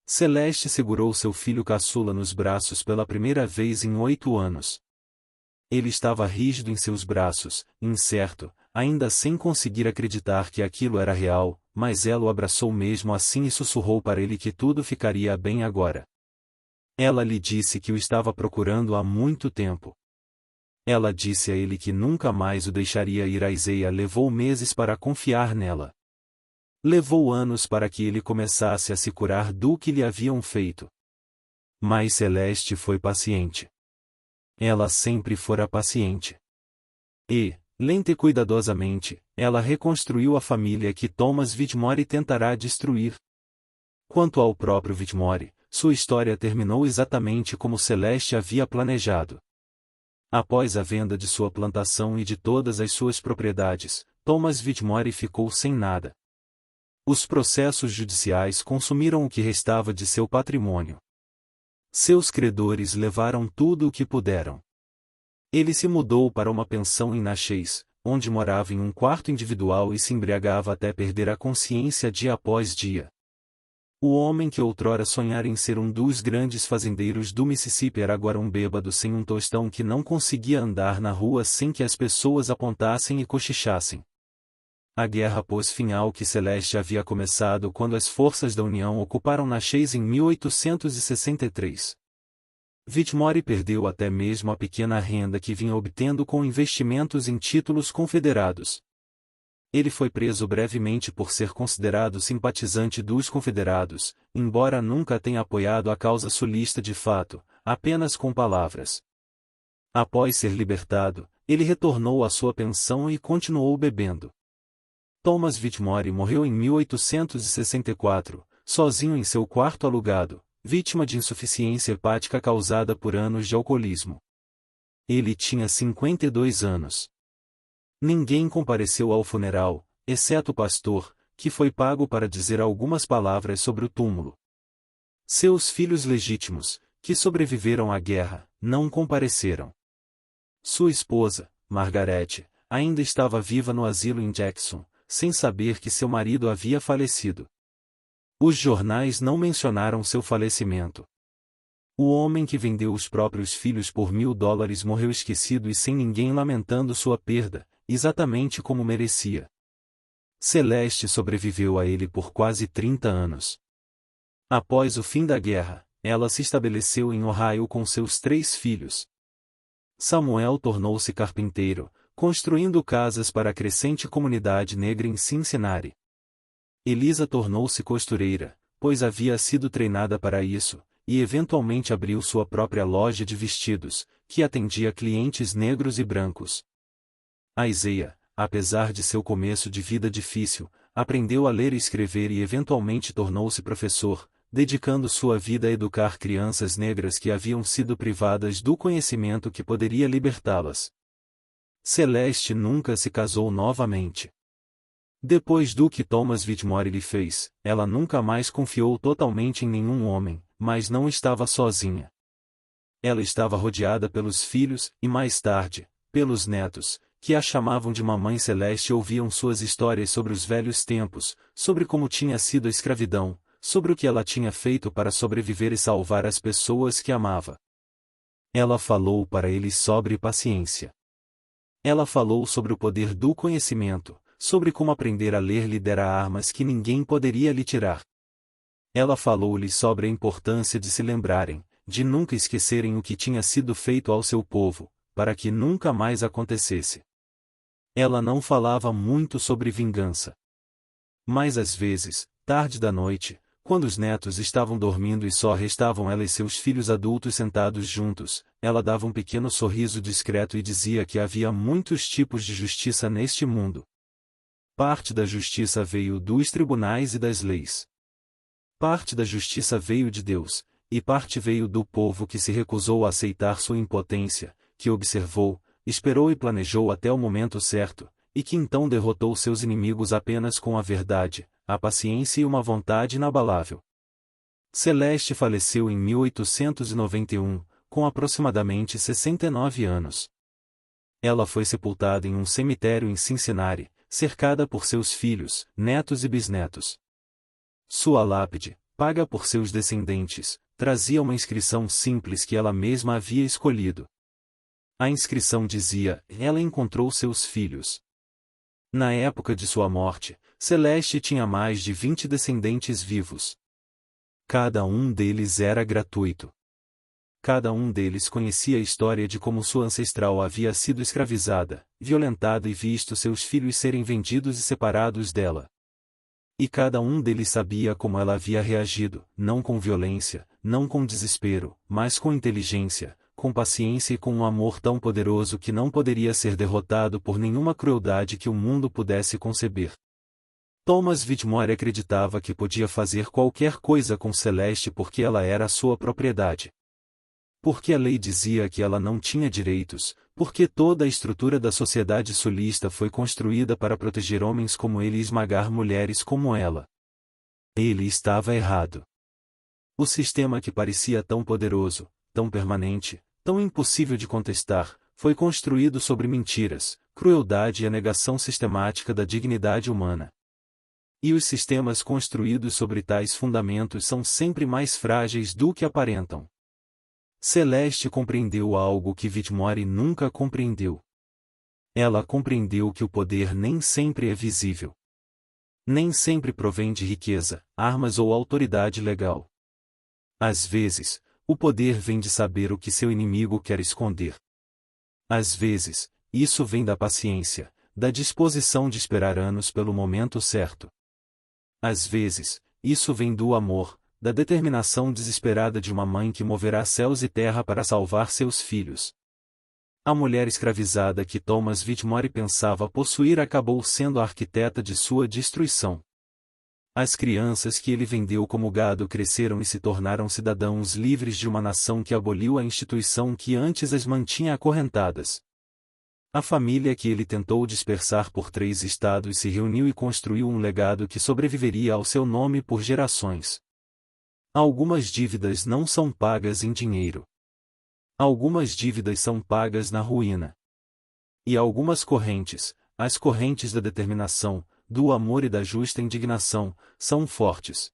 A: Celeste segurou seu filho caçula nos braços pela primeira vez em 8 anos. Ele estava rígido em seus braços, incerto, ainda sem conseguir acreditar que aquilo era real, mas ela o abraçou mesmo assim e sussurrou para ele que tudo ficaria bem agora. Ela lhe disse que o estava procurando há muito tempo. Ela disse a ele que nunca mais o deixaria ir. A Isaiah levou meses para confiar nela. Levou anos para que ele começasse a se curar do que lhe haviam feito. Mas Celeste foi paciente. Ela sempre fora paciente. E, lenta e cuidadosamente, ela reconstruiu a família que Thomas Whitmore tentará destruir. Quanto ao próprio Whitmore, sua história terminou exatamente como Celeste havia planejado. Após a venda de sua plantação e de todas as suas propriedades, Thomas Whitmore ficou sem nada. Os processos judiciais consumiram o que restava de seu patrimônio. Seus credores levaram tudo o que puderam. Ele se mudou para uma pensão em Natchez, onde morava em um quarto individual e se embriagava até perder a consciência dia após dia. O homem que outrora sonhara em ser um dos grandes fazendeiros do Mississippi era agora um bêbado sem um tostão que não conseguia andar na rua sem que as pessoas apontassem e cochichassem. A guerra pôs fim ao que Celeste havia começado quando as forças da União ocuparam Natchez em 1863. Whitmore perdeu até mesmo a pequena renda que vinha obtendo com investimentos em títulos confederados. Ele foi preso brevemente por ser considerado simpatizante dos confederados, embora nunca tenha apoiado a causa sulista de fato, apenas com palavras. Após ser libertado, ele retornou à sua pensão e continuou bebendo. Thomas Whitmore morreu em 1864, sozinho em seu quarto alugado, vítima de insuficiência hepática causada por anos de alcoolismo. Ele tinha 52 anos. Ninguém compareceu ao funeral, exceto o pastor, que foi pago para dizer algumas palavras sobre o túmulo. Seus filhos legítimos, que sobreviveram à guerra, não compareceram. Sua esposa, Margaret, ainda estava viva no asilo em Jackson, sem saber que seu marido havia falecido. Os jornais não mencionaram seu falecimento. O homem que vendeu os próprios filhos por $1.000 morreu esquecido e sem ninguém lamentando sua perda, exatamente como merecia. Celeste sobreviveu a ele por quase 30 anos. Após o fim da guerra, ela se estabeleceu em Ohio com seus 3 filhos. Samuel tornou-se carpinteiro, construindo casas para a crescente comunidade negra em Cincinnati. Elisa tornou-se costureira, pois havia sido treinada para isso, e eventualmente abriu sua própria loja de vestidos, que atendia clientes negros e brancos. A Isaiah, apesar de seu começo de vida difícil, aprendeu a ler e escrever e eventualmente tornou-se professor, dedicando sua vida a educar crianças negras que haviam sido privadas do conhecimento que poderia libertá-las. Celeste nunca se casou novamente. Depois do que Thomas Whitmore lhe fez, ela nunca mais confiou totalmente em nenhum homem, mas não estava sozinha. Ela estava rodeada pelos filhos, e mais tarde, pelos netos, que a chamavam de Mamãe Celeste e ouviam suas histórias sobre os velhos tempos, sobre como tinha sido a escravidão, sobre o que ela tinha feito para sobreviver e salvar as pessoas que amava. Ela falou para eles sobre paciência. Ela falou sobre o poder do conhecimento, sobre como aprender a ler lhe dera armas que ninguém poderia lhe tirar. Ela falou-lhes sobre a importância de se lembrarem, de nunca esquecerem o que tinha sido feito ao seu povo, para que nunca mais acontecesse. Ela não falava muito sobre vingança. Mas às vezes, tarde da noite, quando os netos estavam dormindo e só restavam ela e seus filhos adultos sentados juntos, ela dava um pequeno sorriso discreto e dizia que havia muitos tipos de justiça neste mundo. Parte da justiça veio dos tribunais e das leis. Parte da justiça veio de Deus, e parte veio do povo que se recusou a aceitar sua impotência, que observou, esperou e planejou até o momento certo, e que então derrotou seus inimigos apenas com a verdade, a paciência e uma vontade inabalável. Celeste faleceu em 1891, com aproximadamente 69 anos. Ela foi sepultada em um cemitério em Cincinnati, cercada por seus filhos, netos e bisnetos. Sua lápide, paga por seus descendentes, trazia uma inscrição simples que ela mesma havia escolhido. A inscrição dizia: ela encontrou seus filhos. Na época de sua morte, Celeste tinha mais de 20 descendentes vivos. Cada um deles era gratuito. Cada um deles conhecia a história de como sua ancestral havia sido escravizada, violentada e visto seus filhos serem vendidos e separados dela. E cada um deles sabia como ela havia reagido, não com violência, não com desespero, mas com inteligência, com paciência e com um amor tão poderoso que não poderia ser derrotado por nenhuma crueldade que o mundo pudesse conceber. Thomas Whitmore acreditava que podia fazer qualquer coisa com Celeste porque ela era sua propriedade. Porque a lei dizia que ela não tinha direitos, porque toda a estrutura da sociedade sulista foi construída para proteger homens como ele e esmagar mulheres como ela. Ele estava errado. O sistema que parecia tão poderoso, tão permanente, tão impossível de contestar, foi construído sobre mentiras, crueldade e a negação sistemática da dignidade humana. E os sistemas construídos sobre tais fundamentos são sempre mais frágeis do que aparentam. Celeste compreendeu algo que Whitmore nunca compreendeu. Ela compreendeu que o poder nem sempre é visível. Nem sempre provém de riqueza, armas ou autoridade legal. Às vezes, o poder vem de saber o que seu inimigo quer esconder. Às vezes, isso vem da paciência, da disposição de esperar anos pelo momento certo. Às vezes, isso vem do amor, da determinação desesperada de uma mãe que moverá céus e terra para salvar seus filhos. A mulher escravizada que Thomas Whitmore pensava possuir acabou sendo a arquiteta de sua destruição. As crianças que ele vendeu como gado cresceram e se tornaram cidadãos livres de uma nação que aboliu a instituição que antes as mantinha acorrentadas. A família que ele tentou dispersar por 3 estados se reuniu e construiu um legado que sobreviveria ao seu nome por gerações. Algumas dívidas não são pagas em dinheiro. Algumas dívidas são pagas na ruína. E algumas correntes, as correntes da determinação, do amor e da justa indignação, são fortes.